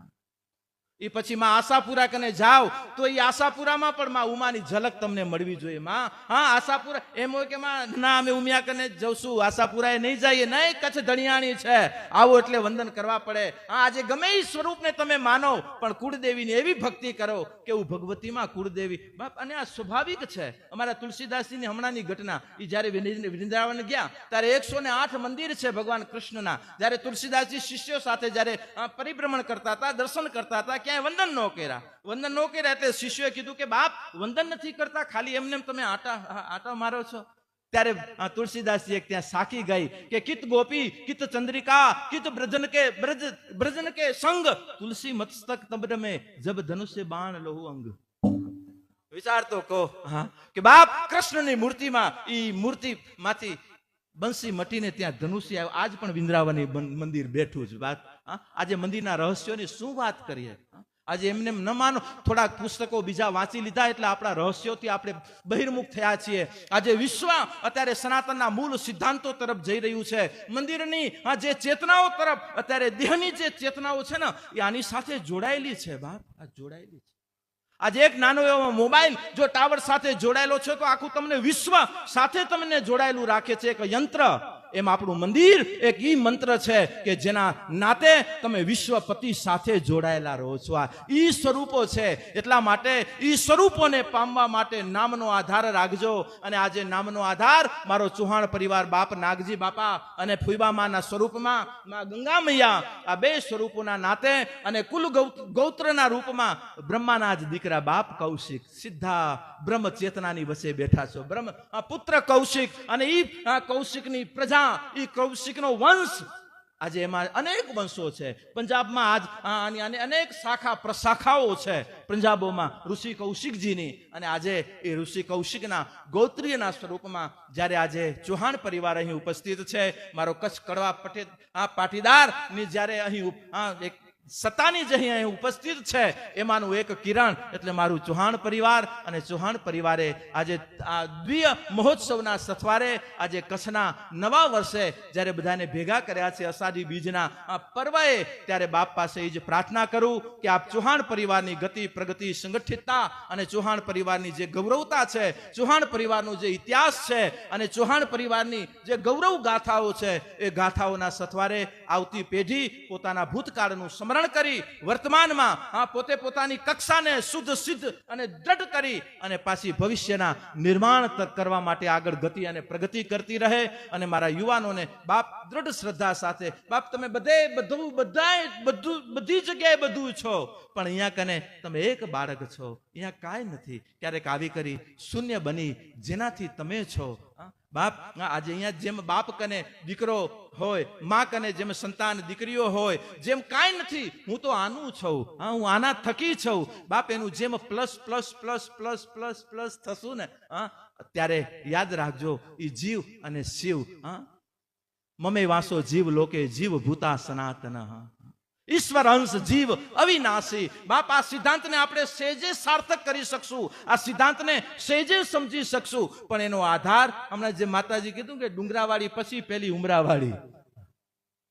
એ પછી માં આશાપુરા કને જાઓ તો એ આશાપુરામાં પણ માં ઉમાની ઝલક તમને મળવી જોઈએ. માં આશાપુરા એમ હોય કે માં ના અમે ઉમિયા કને જવશું, આશાપુરાએ નહીં જઈએ, નહીં કચ્છ ધણિયાણી છે આવો એટલે વંદન કરવા પડે. આજે ગમે એ સ્વરૂપને તમે માનો, પણ કુળદેવીની એવી ભક્તિ કરો કે હું ભગવતીમાં કુળદેવી બાપ. અને આ સ્વાભાવિક છે. અમારા તુલસીદાસજીની હમણાંની ઘટના, એ જયારે વૃંદાવન ગયા ત્યારે 108 મંદિર છે ભગવાન કૃષ્ણના. જયારે તુલસીદાસજી શિષ્યો સાથે જયારે પરિભ્રમણ કરતા હતા, દર્શન કરતા હતા, ક્યાંય વંદન ન કર્યા એટલે શિષ્યોએ કીધું કે બાપ વંદન નથી કરતા, ખાલી એમને તમે આટા મારો છો. ત્યારે તુલસીદાસજી ત્યાં સાખી ગઈ કે કિત ગોપી કિત ચંદ્રિકા કિત બ્રજન કે સંગ તુલસી મસ્તક તબ્ર में जब धनुष से बाण लोहु अंग. વિચાર તો કહો કે બાપ કૃષ્ણની મૂર્તિમાં ઈ મૂર્તિ માંથી બંસી મટીને ત્યાં ધનુષ્ય આવ્યું. આજ પણ વિંદ્રાવની મંદિર બેઠું છે. વાત આજે મંદિરના રહસ્યોની શું વાત કરીએ. આજે એમને ન માનો, થોડાક પુસ્તકો બીજા વાંચી લીધા એટલે આપણા રહસ્યોથી આપણે બહિર્મુખ થયા છીએ. આજે વિશ્વ અત્યારે સનાતનના મૂળ સિદ્ધાંતો તરફ જઈ રહ્યું છે. મંદિરની જે ચેતનાઓ તરફ, અત્યારે દેહની જે ચેતનાઓ છે ને એ આની સાથે જોડાયેલી છે. બાપ આ જોડાયેલી છે. આજે એક નાનો એવો મોબાઈલ જો ટાવર સાથે જોડાયેલો છે તો આખું તમને વિશ્વ સાથે તમને જોડાયેલું રાખે છે. એક યંત્ર, એમ આપણું મંદિર એક ઈ મંત્ર છે કે જેના નાતે તમે વિશ્વપતિ સાથે જોડાયેલા રહો છો. આ ઈ સ્વરૂપો છે. એટલા માટે ઈ સ્વરૂપોને પામવા માટે નામનો આધાર રાખજો. અને આજે નામનો આધાર મારો ચૌહાણ પરિવાર, બાપ નાગજી બાપા અને ફુઈબામાના સ્વરૂપમાં માં ગંગા મૈયા, આ બે સ્વરૂપોના નાતે અને કુલ ગૌત્રના રૂપમાં બ્રહ્માના જ દીકરા બાપ કૌશિક સીધા બ્રહ્મ ચેતનાની વચ્ચે બેઠા છો. બ્રહ્મ પુત્ર કૌશિક અને ઈ કૌશિકની પ્રજા, ઈ કૌશિકનો વંશ. આજે એમાં અનેક વંશો છે. પંજાબમાં આજ અનેક શાખા પ્રશાખાઓ છે પંજાબોમાં ઋષિ કૌશિકજીની. અને આજે એ ઋષિ કૌશિકના ગોત્રીયના સ્વરૂપમાં જ્યારે આજે ચૌહાણ પરિવાર અહીં ઉપસ્થિત છે, મારો કચ્છ કડવા પાટીદાર ની જ્યારે અહીં એક સત્તાની જે અહીં ઉપસ્થિત છે એમાંનું એક કિરણ એટલે મારું ચૌહાણ પરિવાર. અને ચૌહાણ પરિવારે આજે આ દ્વિય મહોત્સવના સથવારે આજે કચ્છના નવા વર્ષે જ્યારે બધાને ભેગા કર્યા છે અષાઢી બીજના પર્વએ, ત્યારે બાપ પાસે એ જ પ્રાર્થના કરું કે આપ ચૌહાણ પરિવારની ગતિ પ્રગતિ સંગઠિતતા અને ચૌહાણ પરિવારની જે ગૌરવતા છે, ચૌહાણ પરિવારનો જે ઇતિહાસ છે અને ચૌહાણ પરિવારની જે ગૌરવ ગાથાઓ છે એ ગાથાઓના સથવારે આવતી પેઢી પોતાના ભૂતકાળનું સ્મરણ કરી વર્તમાનમાં પોતે પોતાની કક્ષાને શુદ્ધ સિદ્ધ અને દ્રઢ કરી અને પાછી ભવિષ્યના નિર્માણ કરવા માટે આગળ ગતિ અને પ્રગતિ કરતી રહે. અને મારા યુવાનોને બાપ દ્રઢ શ્રદ્ધા સાથે, બાપ તમે બધી જગ્યાએ બધું છો, પણ અહીંયા કને તમે એક બાળક છો, અહીંયા કાંઈ નથી. ક્યારેક આવી કરી શૂન્ય બની જેનાથી તમે છો, બાપ આજે અહીંયા જેમ બાપ કને દીકરો હોય, માં કને જેમ સંતાન દીકરીઓ હોય, જેમ કાંઈ નથી, હું તો આનું છું, હું આના થકી છું બાપ, એનું જેમ plus plus plus plus plus plus થશું ને ત્યારે યાદ રાખજો એ જીવ અને શિવ મમે વાસો જીવ લોકે જીવ ભૂતા સનાતન ઈશ્વર અંશ જીવ અવિનાશી. બાપ આ સિદ્ધાંતને આપણે સહેજે સાર્થક કરી શકશું, આ સિદ્ધાંતને સહેજે સમજી શકશું, પણ એનો આધાર હમણાં જે માતાજી કીધું કે ડુંગરાવાળી પછી પેલી ઉમરાવાળી.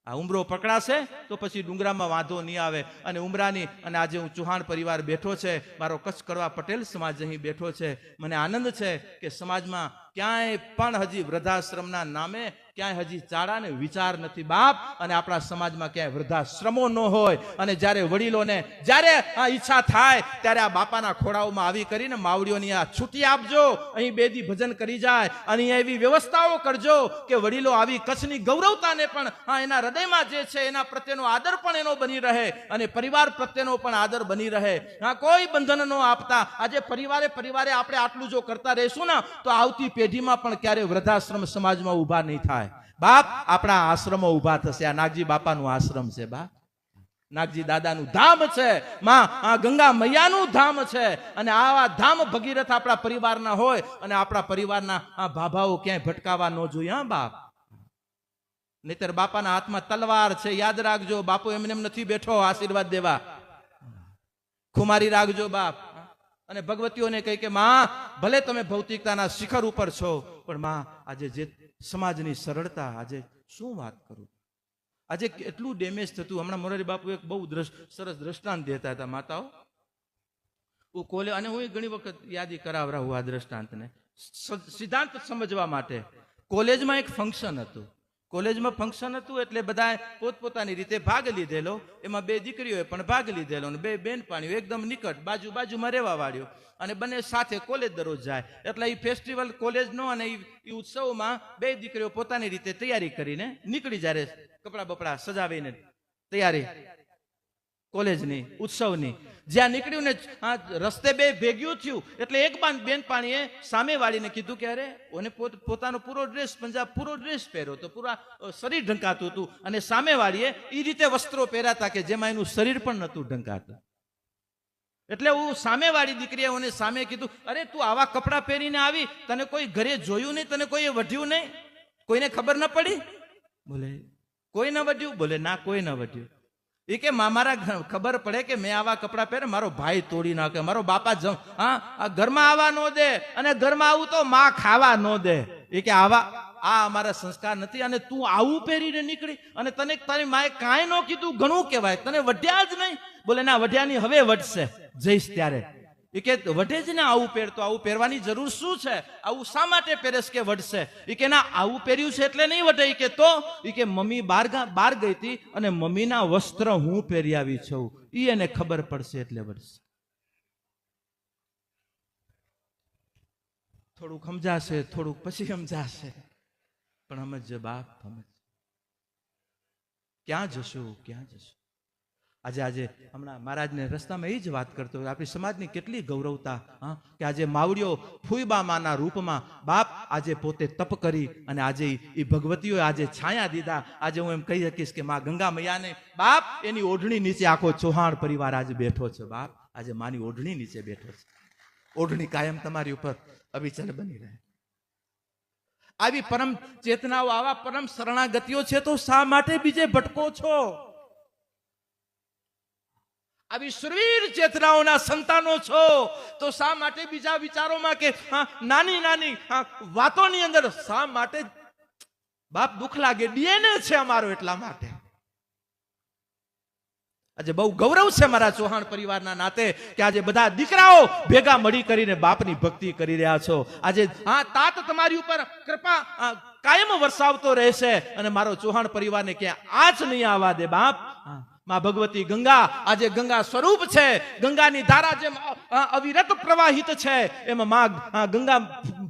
આ ઉમરો પકડાશે તો પછી ડુંગરામાં વાંધો નહીં આવે. અને ઉમરાની અને આજે હું ચૌહાણ પરિવાર બેઠો છે, મારો કચ્છ કડવા પટેલ સમાજ અહીં બેઠો છે. મને આનંદ છે કે સમાજમાં ક્યાંય પણ હજી વૃદ્ધાશ્રમના નામે ક્યાંય હજી ચાડા ને વિચાર નથી બાપ. અને આપણા સમાજમાં ક્યાંય વૃદ્ધાશ્રમો ન હોય અને જ્યારે વડીલોને જ્યારે આ ઈચ્છા થાય ત્યારે આ બાપાના ખોળાઓમાં આવી કરીને માવડીઓની આ છૂટી આપજો, અહીં બેદી ભજન કરી જાય અને એવી વ્યવસ્થાઓ કરજો કે વડીલો આવી કચ્છની ગૌરવતાને પણ એના હૃદયમાં જે છે એના પ્રત્યેનો આદર પણ એનો બની રહે અને પરિવાર પ્રત્યેનો પણ આદર બની રહે. કોઈ બંધન ન આપતા આજે પરિવારે આપણે આટલું જો કરતા રહીશું ને તો આવતી પેઢીમાં પણ ક્યારે વૃદ્ધાશ્રમ સમાજમાં ઉભા નહીં થાય બાપ. આપણા આશ્રમો ઉભા થશે. આ નાગજી બાપાનું આશ્રમ છે બાપ, નાગજી દાદાનું ધામ છે, માં ગંગા મૈયાનું ધામ છે. અને આવા ધામ ભગીરથ આપણા પરિવારના હોય અને આપણા પરિવારના ભાભાઓ ક્યાંય ભટકાવા ન જોઈએ હા બાપ. નહીતર બાપાના હાથમાં તલવાર છે, યાદ રાખજો. બાપુ એમને નથી બેઠો આશીર્વાદ દેવા, ખુમારી રાખજો બાપ. અને ભગવતીઓને કહી કે માં ભલે તમે ભૌતિકતાના શિખર ઉપર છો પણ માં આજે જે સમાજની સરળતા, આજે શું વાત કરું, આજે કેટલું ડેમેજ થતું. હમણાં મોરારી બાપુ એક બહુ સરસ દ્રષ્ટાંત દેતા હતા માતાઓ. હું કોલેજ અને હું ઘણી વખત યાદી કરાવરાવું આ દ્રષ્ટાંતને સિદ્ધાંત સમજવા માટે. કોલેજમાં એક ફંક્શન હતું, કોલેજમાં ફંક્શન હતું એટલે બધા પોતપોતાની રીતે ભાગ લીધેલો. એમાં બે દીકરીઓએ પણ ભાગ લીધેલો અને બે બેનપાણીઓ એકદમ નિકટ બાજુમાં રહેવા વાળ્યો અને બંને સાથે કોલેજ દરરોજ જાય. એટલે એ ફેસ્ટિવલ કોલેજનો અને એ ઉત્સવમાં બે દીકરીઓ પોતાની રીતે તૈયારી કરીને નીકળી જાય, કપડા બપડા સજાવીને તૈયારી કોલેજની ઉત્સવની. જ્યાં નીકળ્યું ને રસ્તે બે ભેગ્યું થયું એટલે એક બેનપાણીએ સામે વાળીને કીધું કે અરે ઓને પોતાનો પૂરો ડ્રેસ પંજાબ પૂરો ડ્રેસ પહેર્યો તો પૂરા શરીર ઢંકાતું હતું અને સામે વાળીએ એ રીતે વસ્ત્રો પહેરાતા કે જેમાં એનું શરીર પણ નહોતું ઢંકાતું. એટલે હું સામે વાળી દીકરીએ ઓને સામે કીધું અરે તું આવા કપડાં પહેરીને આવી, તને કોઈ ઘરે જોયું નહીં, તને કોઈએ વઢ્યું નહીં, કોઈને ખબર ન પડી? બોલે કોઈ ન વઢ્યું? બોલે ના કોઈ ન વઢ્યું. એ કે મારા ખબર પડે કે મેં આવા કપડાં પહેરે મારો ભાઈ તોડી નાખે, મારો બાપા ઘરમાં આવવા ન દે અને ઘરમાં આવું તો માં ખાવા ન દે. એ કે આવા અમારા સંસ્કાર નથી અને તું આવું પહેરીને નીકળી અને તને તારી માએ કાંઈ ન કીધું ઘણું કહેવાય, તને વઢ્યા જ નહીં? બોલે ના વઢ્યાની હવે વઢશે જઈશ ત્યારે. એ કે વઢે જ ને આવું પહેરતો, આવું પહેરવાની જરૂર શું છે, આવું શા માટે પહેરેશ કે વઢશે? એ કે ના આવું પહેર્યું છે એટલે નહીં વઢે. એ કે તો એ કે મમ્મી બહાર ગઈ હતી અને મમ્મીના વસ્ત્ર હું પહેરી આવી છું, એને ખબર પડશે એટલે વઢશે. થોડુંક સમજાશે, થોડુંક પછી સમજાશે, પણ સમજજો બાપ, સમજ. ક્યાં જશું, ક્યાં જશું? આજે હમણાં મહારાજને રસ્તામાં એ જ વાત કરતો હોય આપણી સમાજની કેટલી ગૌરવતા કે આજે માવડીઓ ફૂઈબામાના રૂપમાં બાપ આજે પોતે તપ કરી અને આજે એ ભગવતીઓ આજે છાયા દીધા. આજે હું એમ કહી શકીશ કે માં ગંગા મૈયાને બાપ એની ઓઢણી નીચે આખો ચૌહાણ પરિવાર આજે બેઠો છે બાપ. આજે માની ઓઢણી નીચે બેઠો છે. ઓઢણી કાયમ તમારી ઉપર અવિચલ બની રહે. આવી પરમ ચેતનાઓ, આવા પરમ શરણાગતિઓ છે તો શા માટે બીજે ભટકો છો? આવી સુરવીર ચેતનાઓના સંતાનો છો તો શા માટે બીજા વિચારોમાં કે નાની નાની વાતોની અંદર શા માટે બાપ દુઃખ લાગે? ડીએનએ છે અમારો એટલા માટે. આજે બહુ ગૌરવ છે મારા ચૌહાણ પરિવારના નાતે કે આજે બધા દીકરાઓ ભેગા મળી કરીને બાપની ભક્તિ કરી રહ્યા છો. આજે તાત તમારી ઉપર કૃપા કાયમ વરસાવતો રહેશે અને મારો ચૌહાણ પરિવારને ક્યાં આંચ નહીં આવવા દે બાપ. માં ભગવતી ગંગા આજે ગંગા સ્વરૂપ છે. ગંગાની ધારા જેમ અવિરત પ્રવાહિત છે એમ માં ગંગા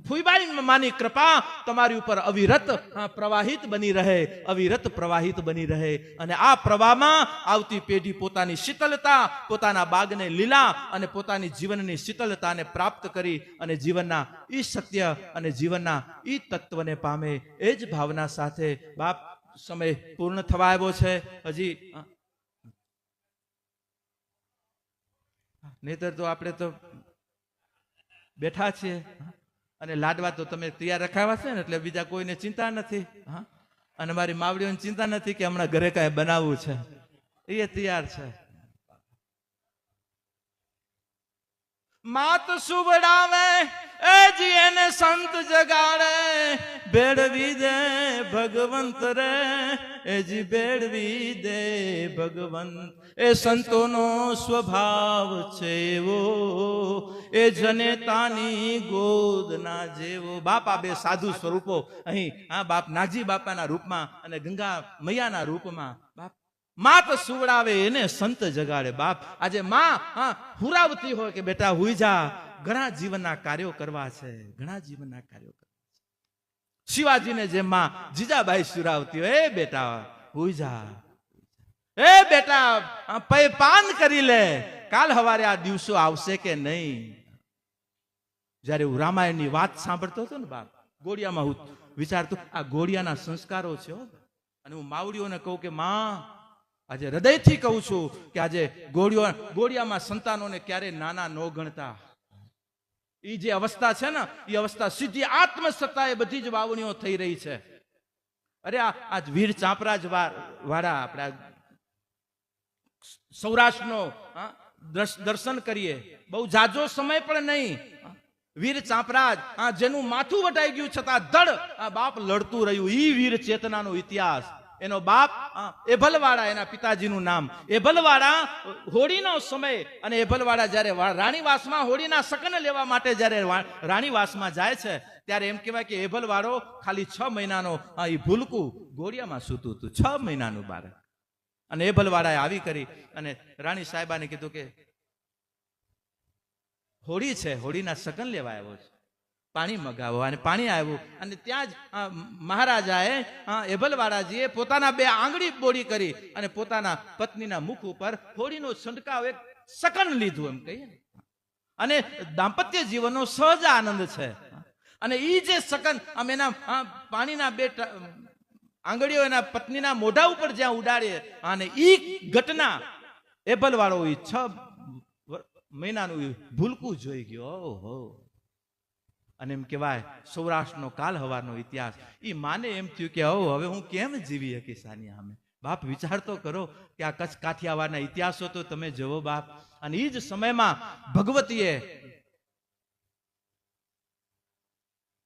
ફુઈબાઈ માની કૃપા તમારી ઉપર અવિરત પ્રવાહિત બની રહે, અવિરત પ્રવાહિત બની રહે. અને આ પ્રવાહમાં આવતી પેઢી પોતાની શીતલતા, પોતાના બાગને લીલા અને પોતાની જીવનની શીતલતાને પ્રાપ્ત કરી અને જીવનના ઈ સત્ય અને જીવનના ઈ તત્વને પામે. એ જ ભાવના સાથે બાપ, સમય પૂર્ણ થવા આવ્યો છે. હજી નહીતર તો આપણે તો બેઠા છીએ અને લાડવા તો તમે તૈયાર રખાવા છે ને, એટલે બીજા કોઈને ચિંતા નથી. હા, અને મારી માવડીઓને ચિંતા નથી કે હમણાં ઘરે કાંઈ બનાવવું છે, એ તૈયાર છે. માત સુવડાવે એ જી એને સંત જગાડે, બેડવી દે ભગવંત રે એ જી બેડવી દે ભગવંત. એ સંતોનો સ્વભાવ છે એવો, એ જનેતાની ગોદના જેવો. બાપ, આ બે સાધુ સ્વરૂપો અહીં બાપ નાગજી બાપાના રૂપમાં અને ગંગા મૈયાના રૂપમાં બાપ માત સુવડાવે એને સંત જગાડે. બાપ, આજે માં હુરાવતી હોય કે બેટા હુઈ જા, ઘણા જીવનના કાર્યો કરવા છે, ઘણા જીવનના કાર્યો કરવા છે. શિવાજીને જેમ માં જીજાબાઈ સુરાવતી હોય, એ બેટા હુઈ જા, એ બેટા પૈ પાન કરી લે, કાલ હવારે આ દિવસો આવશે કે નહીં. જયારે હું રામાયણની વાત સાંભળતો હતો ને બાપ, ગોળિયામાં હું વિચારતો આ ગોળિયાના સંસ્કારો છે. અને હું માવડીઓને કહું કે માં, આજે હૃદયથી કહું છું કે આજે ગોળિયામાં સંતાનોને ક્યારે નાના ન ગણતા. એ જે અવસ્થા છે ને, એ અવસ્થા સીધી આત્મસત્તા એ બધી જ વાવણીઓ થઈ રહી છે. અરે આજ વીર ચાંપરાજ વાળા આપણા સૌરાષ્ટ્રનો દર્શન કરીએ, બહુ જાજો સમય પણ નહીં. વીર ચાંપરાજ જેનું માથું વટાઈ ગયું છતાં ધડ બાપ લડતું રહ્યું. ઈ વીર ચેતનાનો ઇતિહાસ. એનો બાપ એભલવાડા, એના પિતાજીનું નામ એભલવાડા. હોળીનો સમય અને એભલવાડા જયારે રાણીવાસમાં હોળીના સકન લેવા માટે જયારે રાણીવાસમાં જાય છે, ત્યારે એમ કહેવાય કે એભલવાડો ખાલી 6 મહિનાનો એ ભૂલકું ગોળિયામાં સૂતું હતું, 6 મહિનાનું બાળક. અને એભલવાડાએ આવી કરી અને રાણી સાહેબાને કીધું કે હોળી છે, હોળીના સગન લેવા આવ્યો છે, પાણી મગાવો. અને પાણી આવ્યું અને ત્યાં જ મહારાજાએ એભલવાડાજીએ પોતાના 2 આંગળી બોડી કરી અને પોતાના પત્નીના મુખ ઉપર હોળીનો છંટકાવ એક સકન લીધું એમ કહીએ. અને દાંપત્ય જીવનનો સહજ આનંદ છે. અને ઈ જે સકન એના પાણીના 2 આંગળીઓ એના પત્નીના મોઢા ઉપર જ્યાં ઉડાડે, અને ઈ ઘટના એભલવાળો 6 મહિનાનું ભૂલકું જોઈ ગયો. ઓહો! અને એમ કહેવાય સૌરાષ્ટ્રનો કાલ હવારનો ઇતિહાસ. એ માને એમ થયું કે હવે હું કેમ જીવી શકીશ આની સામે. બાપ, વિચાર તો કરો કે આ કચ્છ કાઠિયાવાડના ઇતિહાસો તો તમે જુઓ બાપ. અને એ જ સમયમાં ભગવતીએ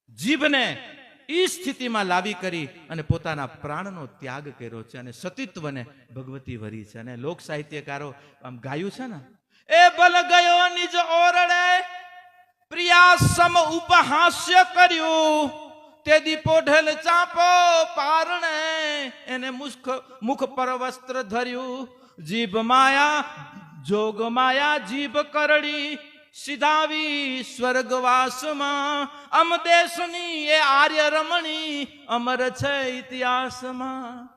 જીભને ઈ સ્થિતિમાં લાવી કરી અને પોતાના પ્રાણનો ત્યાગ કર્યો છે. અને સતીત્વને ભગવતી વરી છે. અને લોક સાહિત્યકારો આમ ગાયું છે ને, એ બલ ગયો નિજ ઓરડે, પ્રિયાસમ ઉપહાસ્ય કર્યું, તે દીપો ઢેલ ચાપો પારણે, એને મુખ પર વસ્ત્ર ધર્યું. જીભ માયા જોગ માયા જીભ કરડી, સિધાવી સ્વર્ગવાસમાં. અમ દેશની એ આર્ય રમણી, અમર છે ઇતિહાસમાં.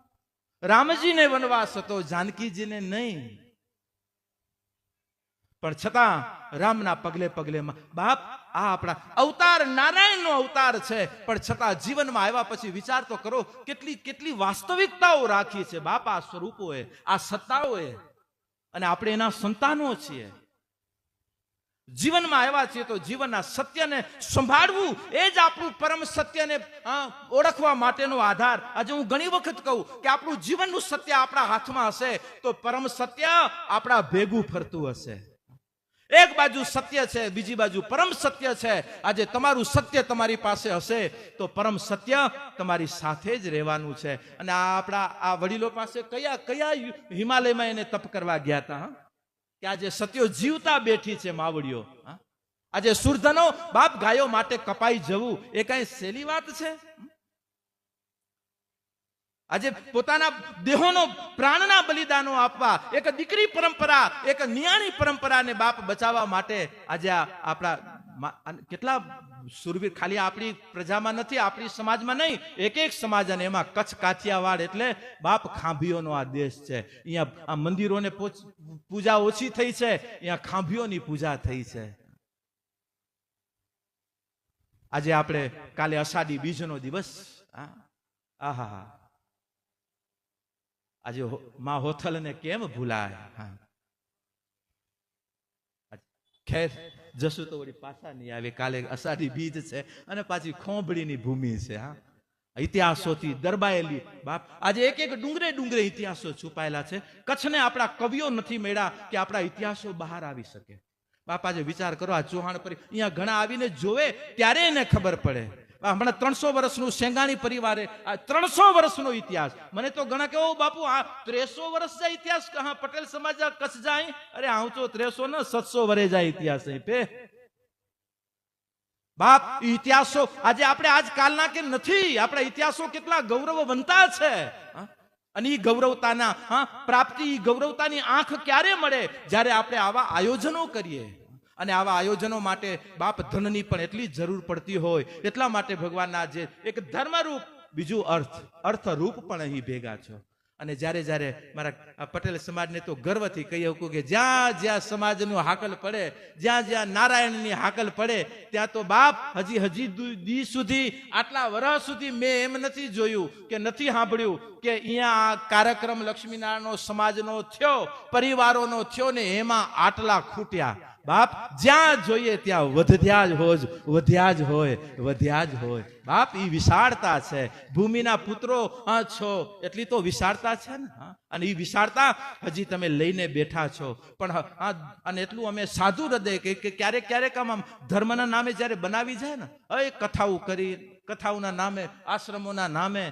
રામજીને વનવાસ હતો, જાનકીજીને નહીં. પણ છતાં રામના પગલે પગલે બાપ, આ આપણા અવતાર નારાયણનો અવતાર છે, પણ છતાં જીવનમાં આવ્યા પછી વિચાર તો કરો કેટલી વાસ્તવિકતાઓ રાખી છે બાપ આ સ્વરૂપોએ, આ સત્તાઓએ. અને આપણે એના સંતાનો છીએ. જીવનમાં આવ્યા છીએ તો જીવનના સત્યને સંભાળવું એ જ આપણું પરમ સત્યને ઓળખવા માટેનો આધાર. આજે હું ઘણી વખત કહું કે આપણું જીવનનું સત્ય આપણા હાથમાં હશે તો પરમ સત્ય આપણા ભેગું ફરતું હશે. એક બાજુ સત્ય છે, બીજી બાજુ પરમ સત્ય છે. આજે તમારું સત્ય તમારી પાસે હશે તો પરમ સત્ય તમારી સાથે જ રહેવાનું છે. અને આપણા આ વડીલો પાસે કયા હિમાલયમાં એને તપ કરવા ગયા હતા કે આજે સત્યો જીવતા બેઠી છે માવડીઓ. આજે સુરધનો બાપ ગાયો માટે કપાઈ જવું એ કઈ સહેલી વાત છે? આજે પોતાના દેહોનો પ્રાણના બલિદાનો આપવા, એક દીકરી પરંપરા, એક નિયાણી પરંપરાને બાપ બચાવવા માટે આજે આપણા કેટલા સુરવીર ખાલી આપણી પ્રજામાં નથી, આપણી સમાજમાં નહીં, એક એક સમાજ, અને એમાં કચ્છ કાઠિયાવાડ એટલે બાપ ખાંભીઓનો આ દેશ છે. અહીંયા આ મંદિરોને પૂજા ઓછી થઈ છે, અહીંયા ખાંભીઓની પૂજા થઈ છે. આજે આપણે કાલે અષાઢી બીજનો દિવસ, આહા, આજે માં હોથલને કેમ ભૂલાય. ખેર જશું તો વળી પાછા નહીં આવે. કાલે અષાઢી બીજ છે અને પાછી ખોંભળીની ભૂમિ છે. ઇતિહાસોથી દરબાયેલી બાપ આજે એક એક ડુંગરે ડુંગરે ઇતિહાસો છુપાયેલા છે. કચ્છને આપણા કવિઓ નથી મળ્યા કે આપણા ઇતિહાસો બહાર આવી શકે. બાપ આજે વિચાર કરો, આ ચૌહાણ પર અહીંયા ઘણા આવીને જોવે ત્યારે એને ખબર પડે. હમણાં 300 વર્ષનું સેંગાણી પરિવારે આ 300 વર્ષનો ઇતિહાસ. મને તો ઘણા કેવો બાપુ આ 300 વર્ષ જાય ઇતિહાસ, હા પટેલ સમાજ કચ્છ જાય. અરે આવું તો 300 ને 700 વર્ષ જાય ઇતિહાસ પે બાપ. ઇતિહાસો આજે આપણે આજકાલના કે નથી, આપણા ઇતિહાસો કેટલા ગૌરવવંતા છે. અને એ ગૌરવતાના પ્રાપ્તિ, ગૌરવતાની આંખ ક્યારે મળે? જ્યારે આપણે આવા આયોજનો કરીએ. અને આવા આયોજનો માટે બાપ ધનની પણ એટલી જરૂર પડતી હોય. એટલા માટે ભગવાનના જે એક ધર્મરૂપ, બીજું અર્થરૂપ પણ અહીં ભેગા છો. અને જ્યારે જ્યારે મારા પટેલ સમાજને તો ગર્વથી કહી શકું કે જ્યાં જ્યાં સમાજનું હાકલ પડે, જ્યાં જ્યાં નારાયણની હાકલ પડે, ત્યાં તો બાપ હજી દી સુધી, આટલા વર્ષ સુધી મેં એમ નથી જોયું કે નથી સાંભળ્યું કે અહીંયા કાર્યક્રમ લક્ષ્મીનારાયણનો સમાજનો થયો, પરિવારોનો થયો ને એમાં આટલા ખૂટ્યા. બાપ જ્યાં જોઈએ ત્યાં વધ્યા જ હોય. બાપ ઈ વિશાળતા છે. ભૂમિના પુત્રો છો એટલી તો વિશાળતા છે ને. અને ઈ વિશાળતા હજી તમે લઈને બેઠા છો. પણ અને એટલું અમે સાધુ હૃદય કે ક્યારેક ક્યારેક આમ ધર્મના નામે જયારે બનાવી જાય ને, કથાઓ કરી, કથાઓના નામે, આશ્રમોના નામે,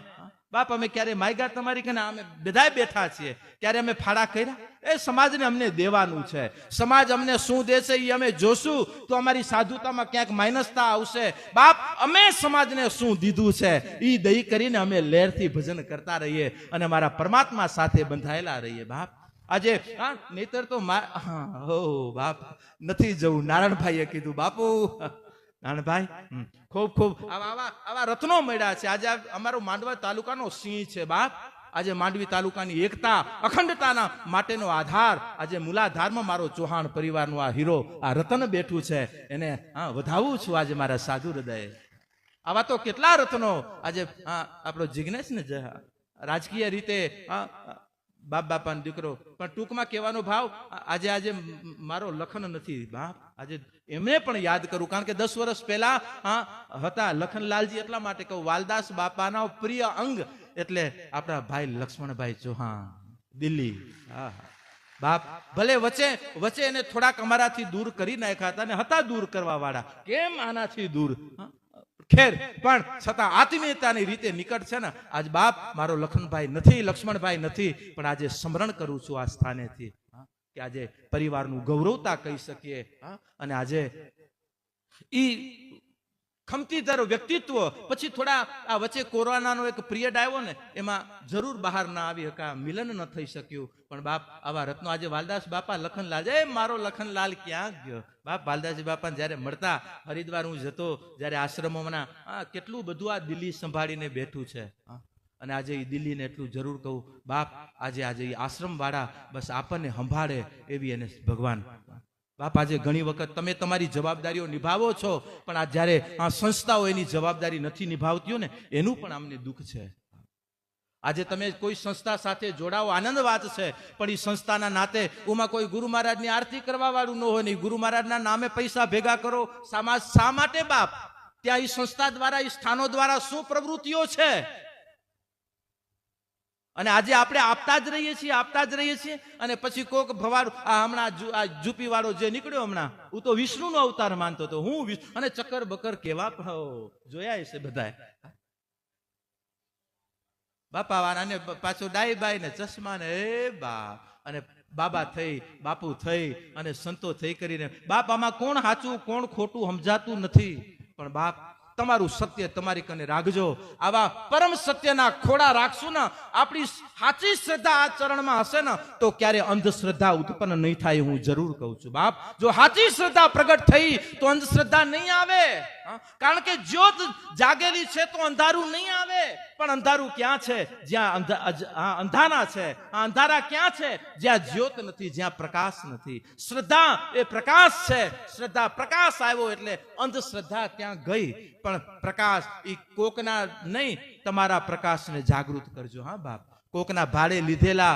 બાપ અમે ક્યારે માયગા તમારી કે અમે બધાય બેઠા છીએ, ક્યારે અમે ફાળા કર્યા? એ સમાજને અમને દેવાનું છે. સમાજ અમને શું દેશે એ અમે જોશું તો અમારી સાધુતામાં ક્યાંક માઇનસતા આવશે. બાપ અમે સમાજને શું દીધું છે એ દઈ કરીને અમે લહેરથી ભજન કરતા રહીએ અને મારા પરમાત્મા સાથે બંધાયેલા રહીએ. બાપ આજે નહીતર તો બાપ નથી જવું. નારાયણભાઈએ કીધું બાપુ, નારાયણભાઈ ખૂબ ખૂબ આવા રત્નો મળ્યા છે. આજે અમારો માંડવા તાલુકાનો સિંહ છે બાપ. આજે માંડવી તાલુકાની એકતા, અખંડતાના માટેનો આધાર આજે મૂલાધારમાં મારો ચૌહાણ પરિવારનો આ હીરો, આ રતન બેઠું છે. એને વધાવું છું આજે મારા સાધુ હૃદયે. આવા તો કેટલા રત્નો આજે આપણો જિજ્ઞેશ ને રાજકીય રીતે બાપાનો દીકરો, પણ ટૂંકમાં કહેવાનો ભાવ આજે મારો લખન નથી બાપ. આજે એમને પણ યાદ કરું, કારણ કે 10 વર્ષ પહેલા હતા લખનલાલજી. એટલા માટે કહું, વાલદાસ બાપાના પ્રિય અંગ એટલે આપણા ભાઈ લક્ષ્મણભાઈ ચૌહાણ, દિલ્હી. બાપ ભલે વચ્ચે એને થોડાક અમારાથી દૂર કરી નાખ્યા હતા, ને હતા દૂર કરવા વાળા, કેમ આનાથી દૂર, ખેર પણ છતાં આત્મીયતાની રીતે નિકટ છે ને. આજ બાપ મારો લખનભાઈ નથી, લક્ષ્મણભાઈ નથી, પણ આજે સ્મરણ કરું છું આ સ્થાનેથી કે આજે પરિવારનું ગૌરવતા કહી શકીએ. અને આજે ઈ ખમતીધર વ્યક્તિત્વ પછી થોડા આ વચ્ચે કોરોનાનો એક પિરિયડ આવ્યો ને, એમાં જરૂર બહાર ના આવી શકા, મિલન ન થઈ શક્યું. પણ બાપ આવા રત્નો આજે વાલદાસ બાપા, લખનલાલ, મારો લખનલાલ ક્યાં ગયો બાપ? વાલદાસજી બાપા જયારે મળતા, હરિદ્વાર હું જતો, જયારે આશ્રમોમાં કેટલું બધું આ દિલ્હી સંભાળીને બેઠું છે. અને આજે એ દિલ્હીને એટલું જરૂર કહું બાપ, આજે એ આશ્રમ વાળા બસ આપણને સંભાળે એવી એને ભગવાન. બાપ આજે ઘણી વખત તમે તમારી જવાબદારીઓ નિભાવો છો, પણ આ જયારે આ સંસ્થાઓ એની જવાબદારી નથી નિભાવતી ને, એનું પણ અમને દુઃખ છે. આજે તમે કોઈ સંસ્થા સાથે જોડાવો, આનંદ વાત છે, પણ એ સંસ્થાના નાતે ઉમાં કોઈ ગુરુ મહારાજની આરતી કરવા વાળું ન હોય નહીં, ગુરુ મહારાજના નામે પૈસા ભેગા કરો. શા માટે બાપ? ત્યાં એ સંસ્થા દ્વારા, એ સ્થાનો દ્વારા શું પ્રવૃત્તિઓ છે? અને આજે આપણે આપતા જ રહીએ છીએ. અને પછી કોક ભવાડું, હમણાં જુપી વાળો જે નીકળ્યો હમણાં, હું તો વિષ્ણુનો અવતાર માનતો હતો. હું અને ચક્કર બકર કેવા જોયા છે બધા બાપા વાળા, અને પાછો ડાઈ બાઈ ને ચશ્મા ને બાપ, અને બાબા થઈ, બાપુ થઈ, અને સંતો થઈ કરીને બાપ આમાં કોણ સાચું કોણ ખોટું સમજાતું નથી. પણ બાપ તમારું સત્ય તમારી કને રાખજો. આવા પરમ સત્યના ખોડા રાખશું ને, આપણી સાચી શ્રદ્ધા આ ચરણમાં હશે ને, તો ક્યારે અંધશ્રદ્ધા ઉત્પન્ન નહીં થાય. હું જરૂર કહું છું બાપ, જો સાચી શ્રદ્ધા પ્રગટ થઈ તો અંધશ્રદ્ધા નહીં આવે. કારણ કે જ્યોત જાગેલી છે તો અંધારું નહીં આવે. પણ અંધારું ક્યાં છે? જ્યાં અંધારા છે. આ અંધારા ક્યાં છે? જ્યાં જ્યોત નથી, જ્યાં પ્રકાશ નથી. શ્રદ્ધા એ પ્રકાશ છે. શ્રદ્ધા પ્રકાશ આવ્યો એટલે અંધશ્રદ્ધા ત્યાં ગઈ. પણ પ્રકાશ એ કોકના નહીં, તમારા પ્રકાશને જાગૃત કરજો. હા બાપ, કોકના ભાડે લીધેલા